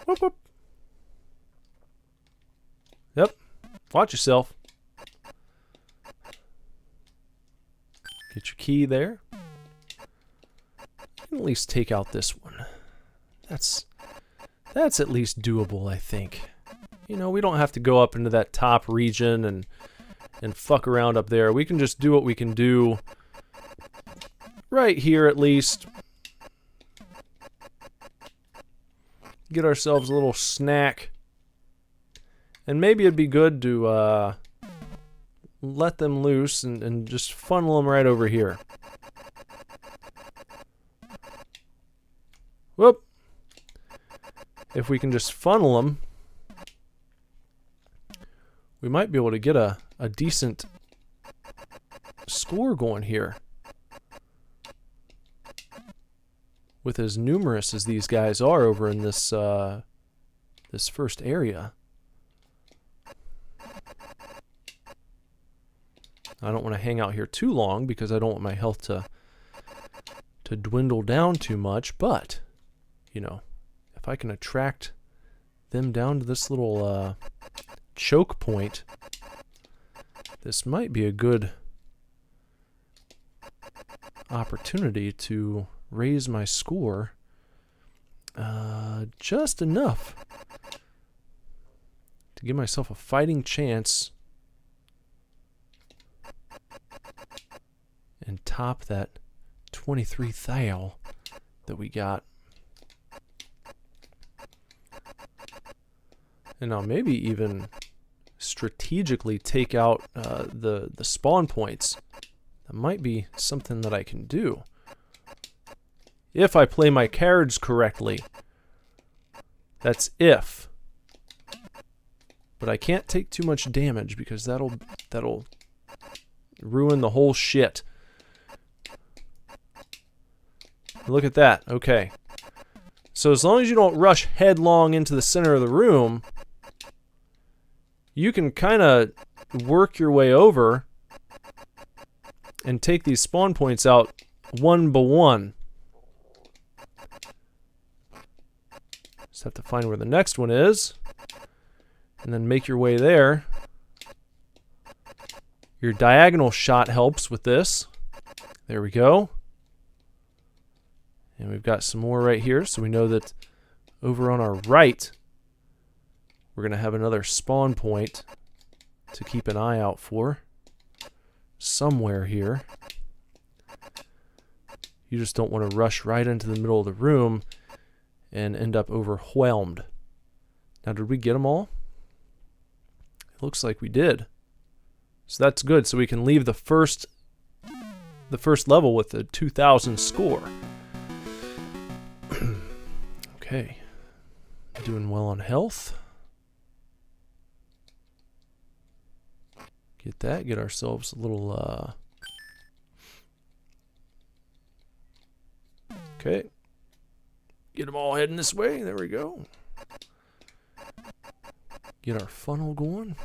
Whoop, whoop. Yep. Watch yourself. Get your key there. You can at least take out this one. That's at least doable, I think. You know, we don't have to go up into that top region and fuck around up there. We can just do what we can do right here at least. Get ourselves a little snack. And maybe it'd be good to let them loose and just funnel them right over here. Whoop. If we can just funnel them, we might be able to get a decent score going here. With as numerous as these guys are over in this this first area. I don't want to hang out here too long because I don't want my health to dwindle down too much, but you know, if I can attract them down to this little choke point, this might be a good opportunity to raise my score just enough to give myself a fighting chance and top that 23 thou that we got. And now maybe even strategically take out the spawn points. That might be something that I can do if I play my cards correctly. That's if. But I can't take too much damage because that'll ruin the whole shit. Look at that. Okay. So as long as you don't rush headlong into the center of the room, you can kind of work your way over and take these spawn points out one by one. Just have to find where the next one is, and then make your way there. Your diagonal shot helps with this. There we go. And we've got some more right here, so we know that over on our right, we're going to have another spawn point to keep an eye out for. Somewhere here. You just don't want to rush right into the middle of the room and end up overwhelmed. Now, did we get them all? It looks like we did. So that's good. So we can leave the first level with a 2000 score. Okay. Doing well on health. Get that. Get ourselves a little, okay. Get them all heading this way. There we go. Get our funnel going.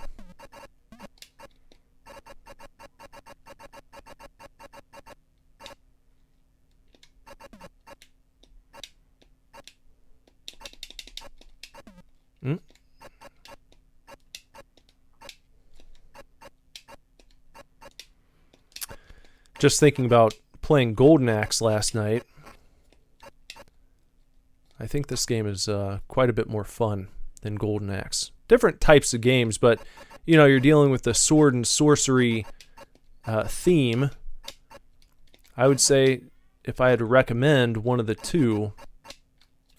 Just thinking about playing Golden Axe last night. I think this game is quite a bit more fun than Golden Axe. Different types of games, but you know, you're dealing with the sword and sorcery theme. I would say if I had to recommend one of the two,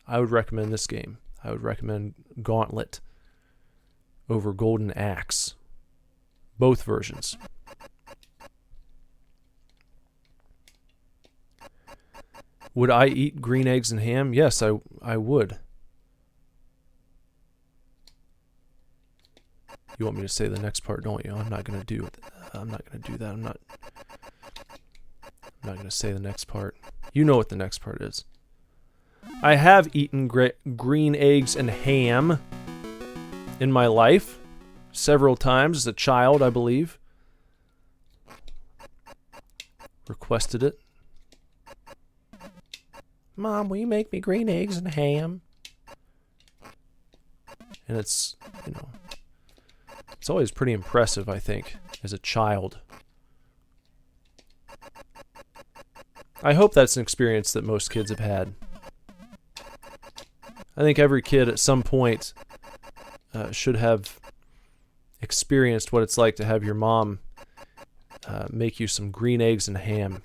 I would recommend this game. I would recommend Gauntlet over Golden Axe. Both versions. Would I eat green eggs and ham? Yes, I would. You want me to say the next part, don't you? I'm not going to do it. I'm not going to do that. I'm not going to say the next part. You know what the next part is. I have eaten green eggs and ham in my life several times as a child, I believe. Requested it. Mom, will you make me green eggs and ham? And it's, you know, it's always pretty impressive, I think, as a child. I hope that's an experience that most kids have had. I think every kid at some point should have experienced what it's like to have your mom make you some green eggs and ham.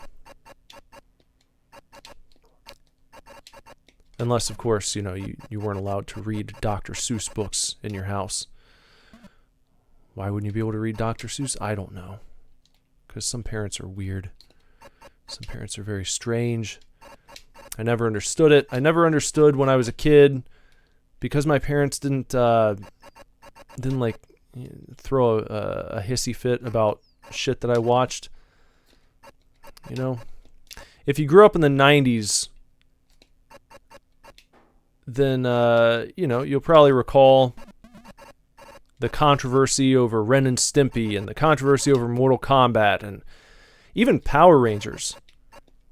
Unless, of course, you know, you weren't allowed to read Dr. Seuss books in your house. Why wouldn't you be able to read Dr. Seuss? I don't know. Because some parents are weird. Some parents are very strange. I never understood it. I never understood when I was a kid, because my parents didn't like throw a hissy fit about shit that I watched. You know, if you grew up in the 90s, then, you know, you'll probably recall the controversy over Ren and Stimpy and the controversy over Mortal Kombat, and even Power Rangers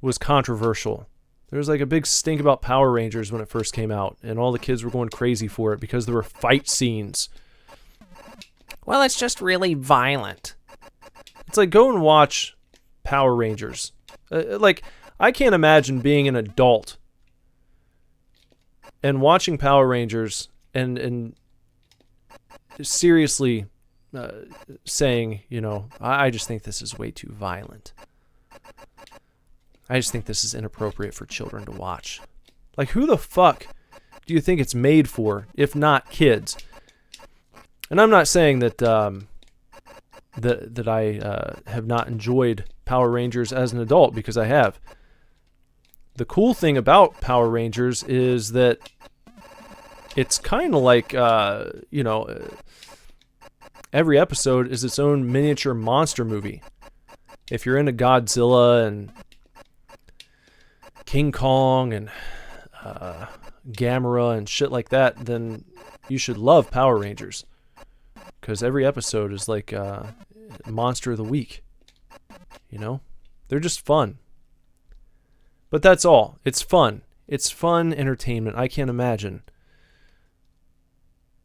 was controversial. There was like a big stink about Power Rangers when it first came out, and all the kids were going crazy for it because there were fight scenes. Well, it's just really violent. It's like, go and watch Power Rangers. Like, I can't imagine being an adult and watching Power Rangers and seriously saying, you know, I just think this is way too violent. I just think this is inappropriate for children to watch. Like, who the fuck do you think it's made for, if not kids? And I'm not saying that that I have not enjoyed Power Rangers as an adult, because I have. The cool thing about Power Rangers is that it's kind of like, you know, every episode is its own miniature monster movie. If you're into Godzilla and King Kong and Gamera and shit like that, then you should love Power Rangers. Because every episode is like Monster of the Week. You know? They're just fun. But that's all. It's fun. It's fun entertainment. I can't imagine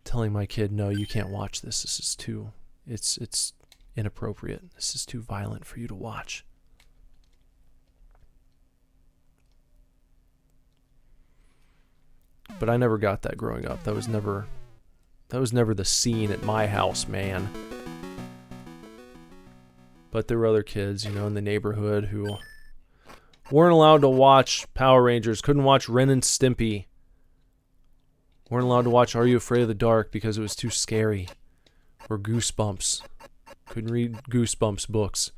telling my kid, no, you can't watch this. This is too... It's inappropriate. This is too violent for you to watch. But I never got that growing up. That was never the scene at my house, man. But there were other kids, you know, in the neighborhood who weren't allowed to watch Power Rangers, couldn't watch Ren and Stimpy, weren't allowed to watch Are You Afraid of the Dark because it was too scary, or Goosebumps. Couldn't read Goosebumps books.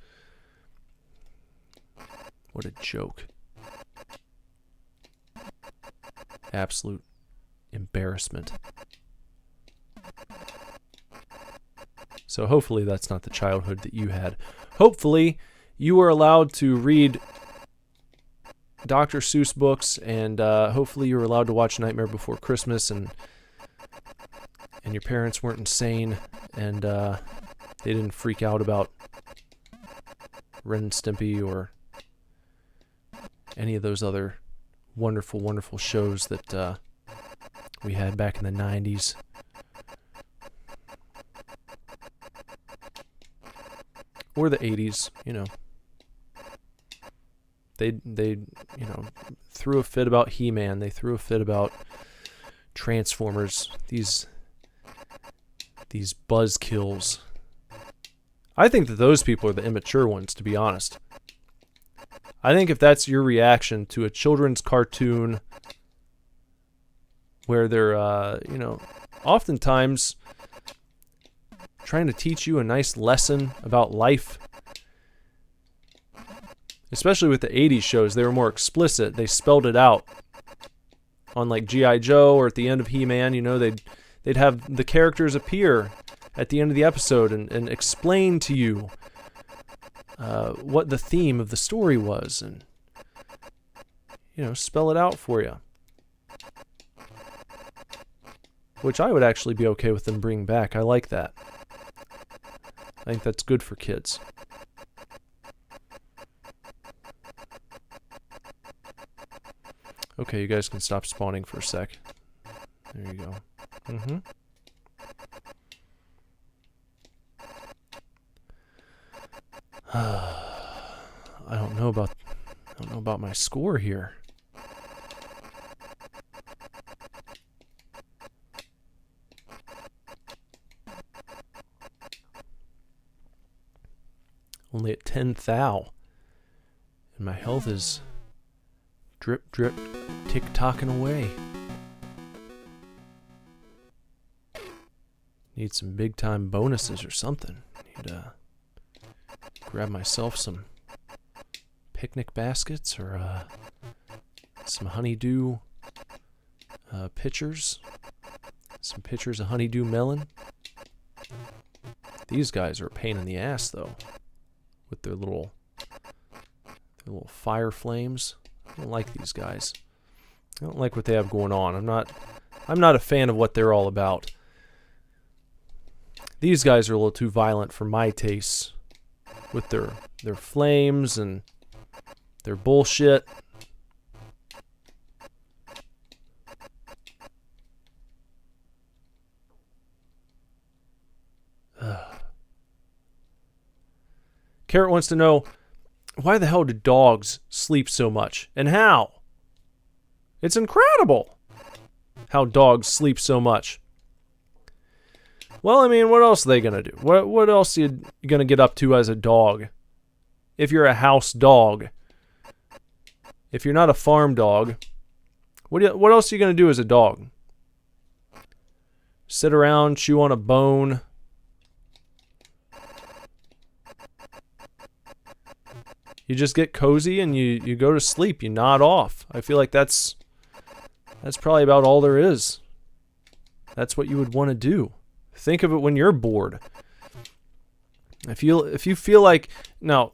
What a joke. Absolute embarrassment. So hopefully that's not the childhood that you had. Hopefully you were allowed to read Dr. Seuss books, and hopefully you were allowed to watch Nightmare Before Christmas, and your parents weren't insane, and they didn't freak out about Ren and Stimpy or any of those other wonderful, wonderful shows that we had back in the 90s. Or the 80s, you know. They you know, threw a fit about He-Man. They threw a fit about Transformers. These buzzkills. I think that those people are the immature ones, to be honest. I think if that's your reaction to a children's cartoon where they're, you know, oftentimes trying to teach you a nice lesson about life, especially with the 80s shows, they were more explicit. They spelled it out. On like G.I. Joe or at the end of He-Man, you know, they'd have the characters appear at the end of the episode and explain to you what the theme of the story was, and, you know, spell it out for you. Which I would actually be okay with them bringing back. I like that. I think that's good for kids. Okay, you guys can stop spawning for a sec. There you go. I don't know about my score here. Only at 10 thou. And my health is drip, drip, tick-tocking away. Need some big-time bonuses or something. Need to grab myself some picnic baskets or some honeydew pitchers. Some pitchers of honeydew melon. These guys are a pain in the ass, though. With their little fire flames. I don't like these guys. I don't like what they have going on. I'm not a fan of what they're all about. These guys are a little too violent for my tastes. With their flames and their bullshit. Carrot wants to know, Why the hell do dogs sleep so much? And how? It's incredible how dogs sleep so much. Well, I mean, what else are they going to do? What else are you going to get up to as a dog? If you're a house dog. If you're not a farm dog, what else are you going to do as a dog? Sit around, chew on a bone. You just get cozy and you go to sleep. You nod off. I feel like that's probably about all there is. That's what you would want to do. Think of it when you're bored. If you feel like, now,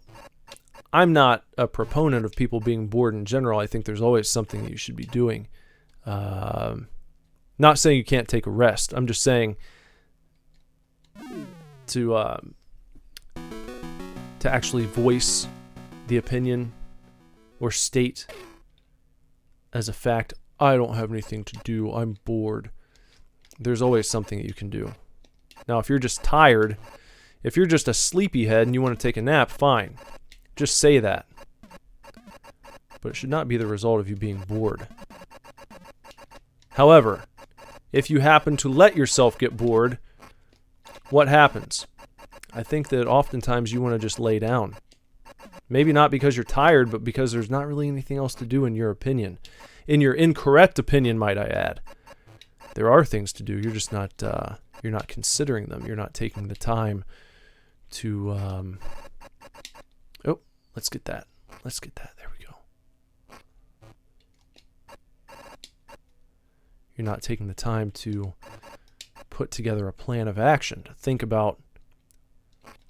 I'm not a proponent of people being bored in general. I think there's always something that you should be doing. Not saying you can't take a rest. I'm just saying to actually voice the opinion or state as a fact, I don't have anything to do, I'm bored. There's always something that you can do. Now, if you're just tired, if you're just a sleepyhead and you want to take a nap, fine. Just say that. But it should not be the result of you being bored. However, if you happen to let yourself get bored, what happens? I think that oftentimes you want to just lay down. Maybe not because you're tired, but because there's not really anything else to do in your opinion. In your incorrect opinion, might I add. There are things to do. You're just not, you're not considering them. You're not taking the time to, oh, let's get that. Let's get that. There we go. You're not taking the time to put together a plan of action, to think about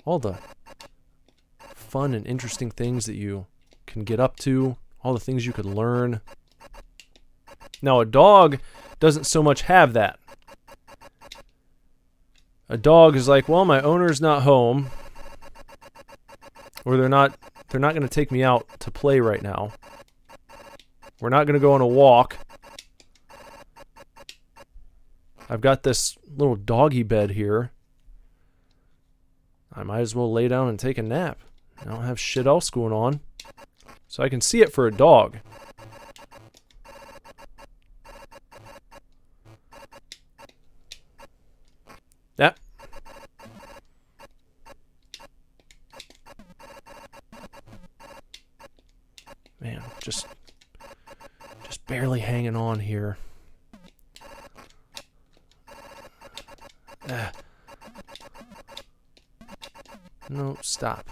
all the fun and interesting things that you can get up to, all the things you could learn. Now, a dog doesn't so much have that. A dog is like, well, my owner's not home, or they're not going to take me out to play right now. We're not going to go on a walk. I've got this little doggy bed here. I might as well lay down and take a nap. I don't have shit else going on. So I can see it for a dog. That. Man, just barely hanging on here. No, stop.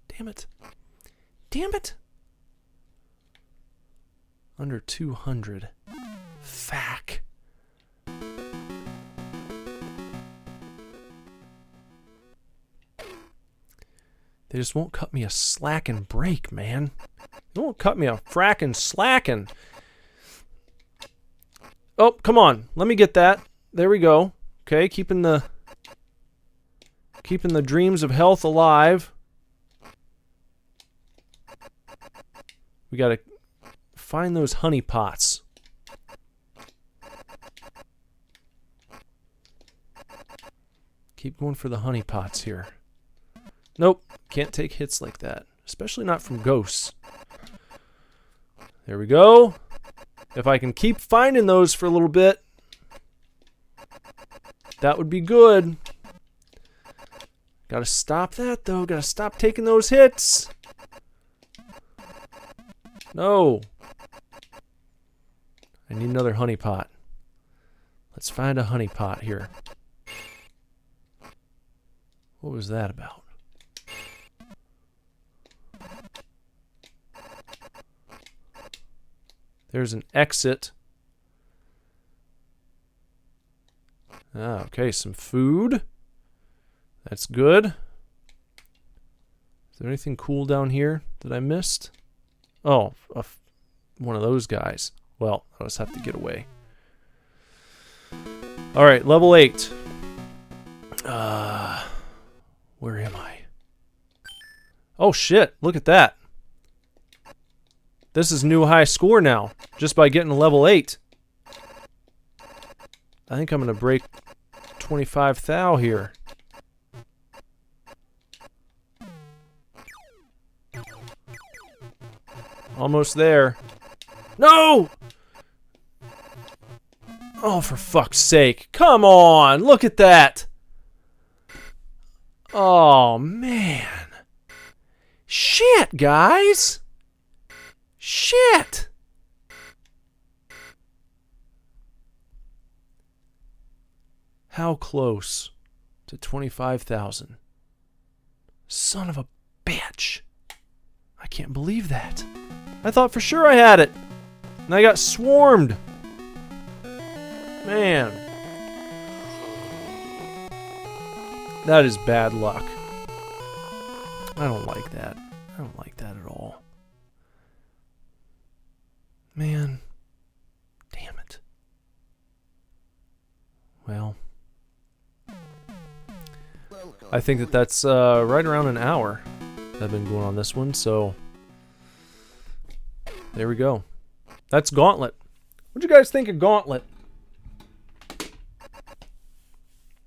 Damn it. Damn it. Under 200. Fuck. They just won't cut me a slackin' break, man. They won't cut me a frackin' slackin'. Oh, come on. Let me get that. There we go. Okay, keeping the dreams of health alive. We gotta find those honey pots. Keep going for the honey pots here. Nope, can't take hits like that, especially not from ghosts. There we go. If I can keep finding those for a little bit, that would be good. Gotta stop that, though. Gotta stop taking those hits. No. I need another honey pot. Let's find a honey pot here. What was that about? There's an exit. Ah, okay, some food. That's good. Is there anything cool down here that I missed? Oh, one of those guys. Well, I'll just have to get away. Alright, level 8. Where am I? Oh shit, look at that. This is new high score now, just by getting level 8. I think I'm going to break 25 thou here. Almost there. No! Oh, for fuck's sake. Come on! Look at that! Oh, man. Shit, guys! Shit! How close to 25,000? Son of a bitch. I can't believe that. I thought for sure I had it. And I got swarmed. Man. That is bad luck. I don't like that. I don't like that at all. Man. Damn it. Well. I think that's right around an hour that I've been going on this one, so there we go. That's Gauntlet. What'd you guys think of Gauntlet?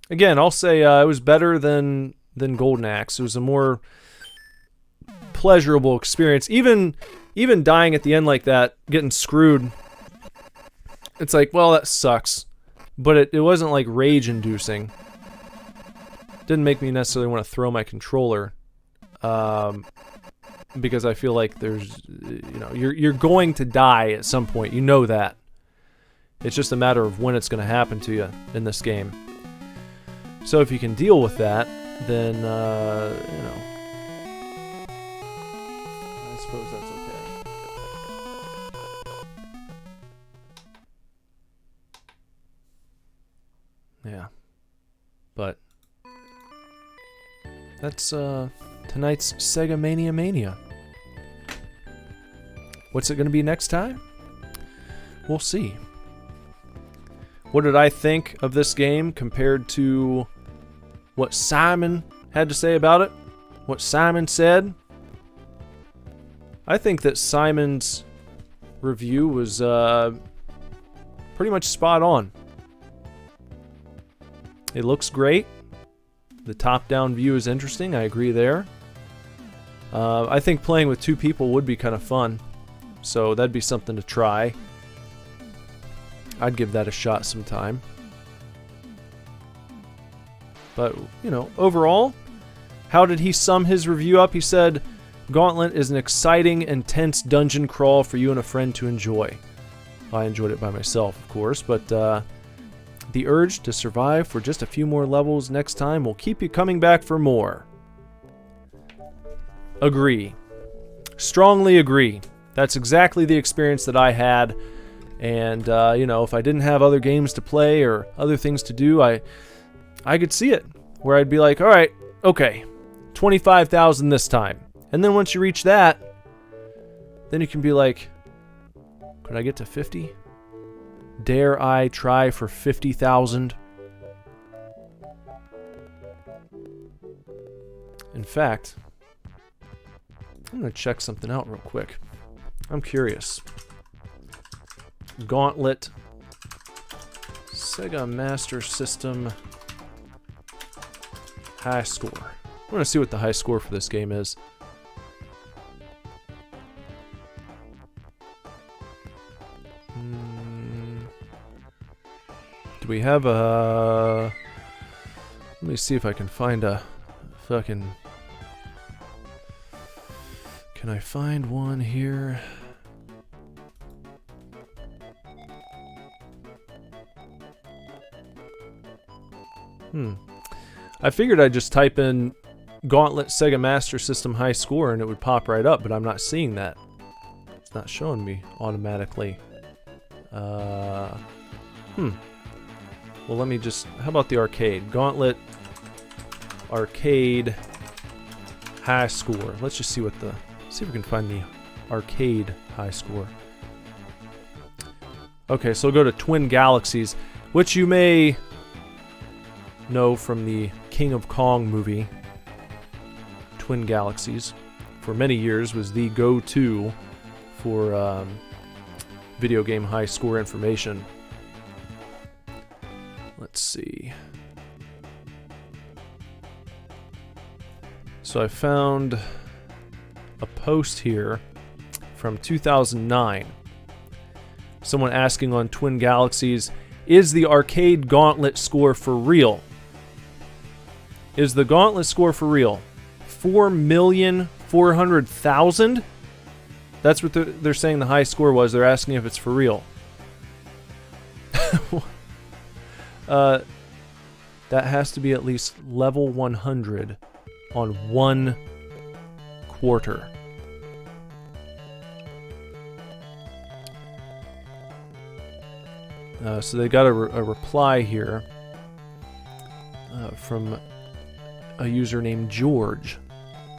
Again, I'll say it was better than Golden Axe. It was a more pleasurable experience. Even dying at the end like that, getting screwed, it's like, well, that sucks. But it wasn't like rage-inducing. Didn't make me necessarily want to throw my controller, because I feel like there's, you know, you're going to die at some point. You know that. It's just a matter of when it's going to happen to you in this game. So if you can deal with that, then you know, I suppose that's okay. Yeah, but. That's tonight's Sega Mania. What's it going to be next time? We'll see. What did I think of this game compared to what Simon had to say about it? What Simon said? I think that Simon's review was pretty much spot on. It looks great. The top-down view is interesting. I agree there. I think playing with two people would be kind of fun. So that'd be something to try. I'd give that a shot sometime. But, you know, overall, how did he sum his review up? He said, Gauntlet is an exciting, intense dungeon crawl for you and a friend to enjoy. I enjoyed it by myself, of course, but the urge to survive for just a few more levels next time will keep you coming back for more. Agree. Strongly agree. That's exactly the experience that I had. And, you know, if I didn't have other games to play or other things to do, I could see it. Where I'd be like, alright, okay, 25,000 this time. And then once you reach that, then you can be like, could I get to 50? Dare I try for 50,000? In fact, I'm going to check something out real quick. I'm curious. Gauntlet. Sega Master System. High score. I want to see what the high score for this game is. Do we have a... Let me see if I can find a fucking... Can I find one here? I figured I'd just type in Gauntlet Sega Master System high score and it would pop right up, but I'm not seeing that. It's not showing me automatically. Well, let me just... How about the arcade? Gauntlet arcade high score. Let's just see what the... See if we can find the arcade high score. Okay, so we'll go to Twin Galaxies, which you may know from the King of Kong movie. Twin Galaxies, for many years, was the go-to for video game high score information. Let's see. So I found a post here from 2009. Someone asking on Twin Galaxies, is the arcade Gauntlet score for real? Is the Gauntlet score for real? 4,400,000? That's what they're saying the high score was. They're asking if it's for real. That has to be at least level 100 on 1 quarter. So they got a reply here from a user named George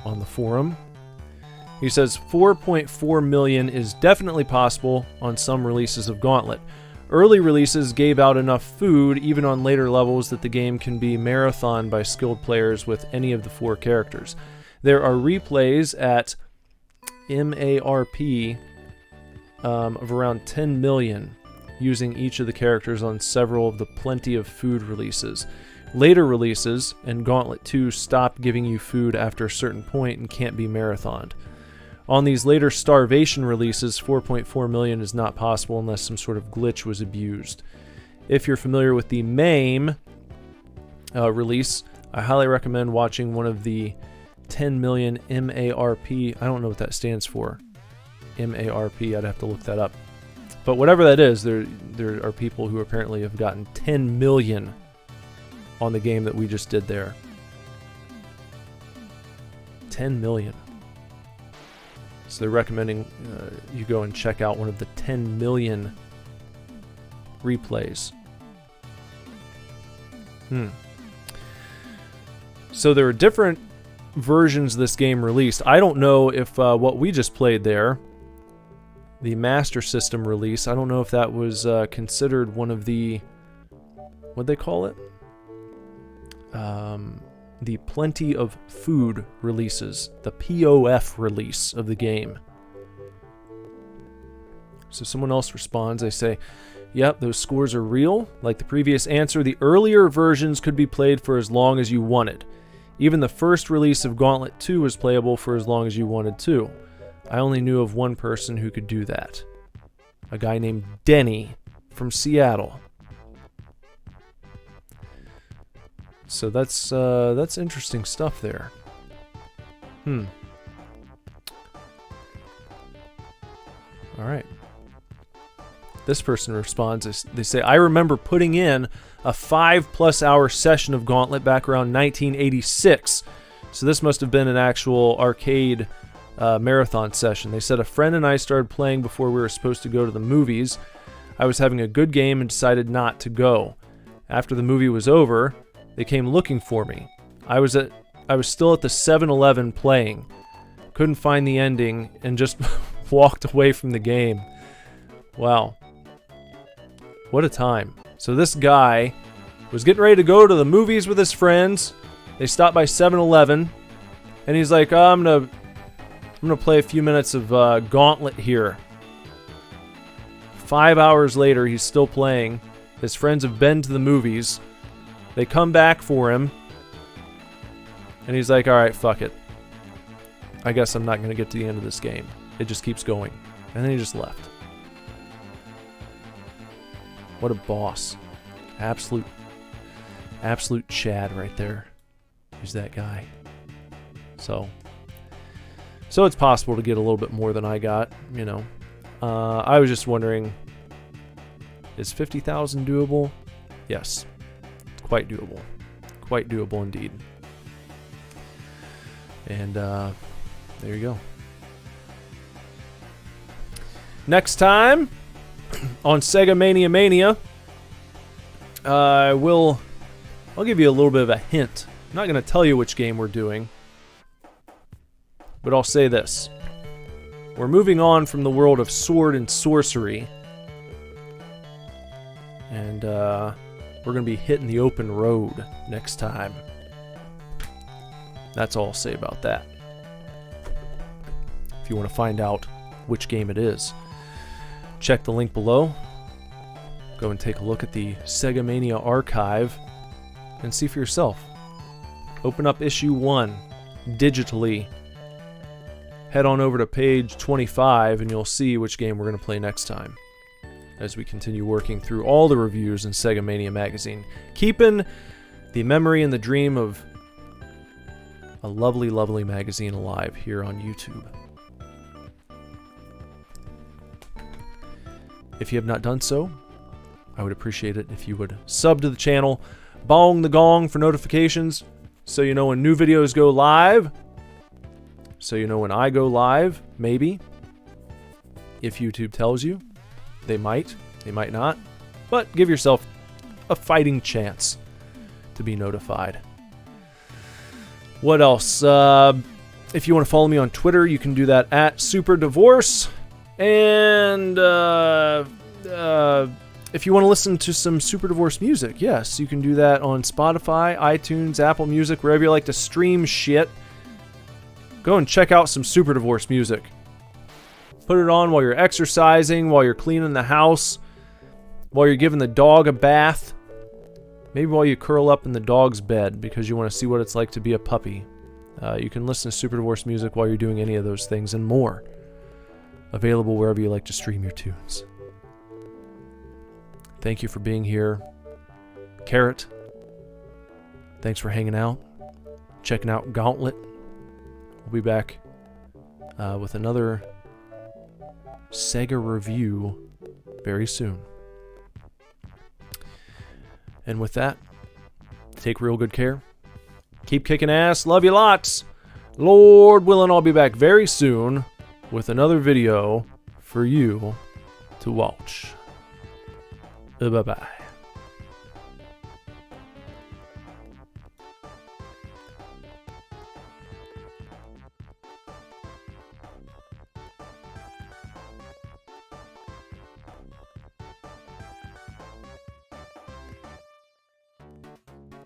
on the forum. He says 4.4 million is definitely possible on some releases of Gauntlet. Early releases gave out enough food, even on later levels, that the game can be marathoned by skilled players with any of the 4 characters. There are replays at MARP of around 10 million using each of the characters on several of the Plenty of Food releases. Later releases, and Gauntlet 2 stopped giving you food after a certain point and can't be marathoned. On these later Starvation releases, 4.4 million is not possible unless some sort of glitch was abused. If you're familiar with the MAME release, I highly recommend watching one of the 10 million MARP. I don't know what that stands for. MARP, I'd have to look that up. But whatever that is, there are people who apparently have gotten 10 million on the game that we just did there. 10 million. So they're recommending you go and check out one of the 10 million replays. So there are different versions of this game released. I don't know if what we just played there, the Master System release, I don't know if that was considered one of the, what'd they call it? The Plenty of Food releases, the POF release of the game. So someone else responds, they say, yep, those scores are real. Like the previous answer, the earlier versions could be played for as long as you wanted. Even the first release of Gauntlet 2 was playable for as long as you wanted to. I only knew of one person who could do that. A guy named Denny from Seattle. So that's interesting stuff there. All right. This person responds, they say, I remember putting in a 5+ hour session of Gauntlet back around 1986. So this must have been an actual arcade marathon session. They said a friend and I started playing before we were supposed to go to the movies. I was having a good game and decided not to go. After the movie was over, they came looking for me. I was still at the 7-Eleven playing. Couldn't find the ending and just walked away from the game. Wow. What a time. So this guy was getting ready to go to the movies with his friends. They stopped by 7-Eleven and he's like, I'm gonna play a few minutes of Gauntlet here. 5 hours later, he's still playing. His friends have been to the movies. They come back for him. And he's like, alright, fuck it. I guess I'm not going to get to the end of this game. It just keeps going. And then he just left. What a boss. Absolute Chad right there. He's that guy. So it's possible to get a little bit more than I got, you know. I was just wondering, is 50,000 doable? Yes. Quite doable. Quite doable indeed. And there you go. Next time on Sega Mania, I'll give you a little bit of a hint. I'm not going to tell you which game we're doing, but I'll say this. We're moving on from the world of sword and sorcery, and we're going to be hitting the open road next time. That's all I'll say about that. If you want to find out which game it is, check the link below. Go and take a look at the Sega Mania archive and see for yourself. Open up issue 1 digitally. head on over to page 25 and you'll see which game we're going to play next time, as we continue working through all the reviews in Sega Mania magazine, keeping the memory and the dream of a lovely, lovely magazine alive here on YouTube. If you have not done so, I would appreciate it if you would sub to the channel, bong the gong for notifications, so you know when new videos go live, so you know when I go live, maybe. If YouTube tells you, they might not, but give yourself a fighting chance to be notified. What else? If you want to follow me on Twitter, you can do that at SuperDivorce. And if you want to listen to some Super Divorce music, yes, you can do that on Spotify, iTunes, Apple Music, wherever you like to stream shit. Go and check out some Super Divorce music. Put it on while you're exercising, while you're cleaning the house, while you're giving the dog a bath. Maybe while you curl up in the dog's bed because you want to see what it's like to be a puppy. You can listen to Super Divorce music while you're doing any of those things and more. Available wherever you like to stream your tunes. Thank you for being here. Carrot, thanks for hanging out, checking out Gauntlet. We'll be back with another Sega review very soon. And with that, take real good care. Keep kicking ass. Love you lots. Lord willing, I'll be back very soon with another video for you to watch. Bye-bye.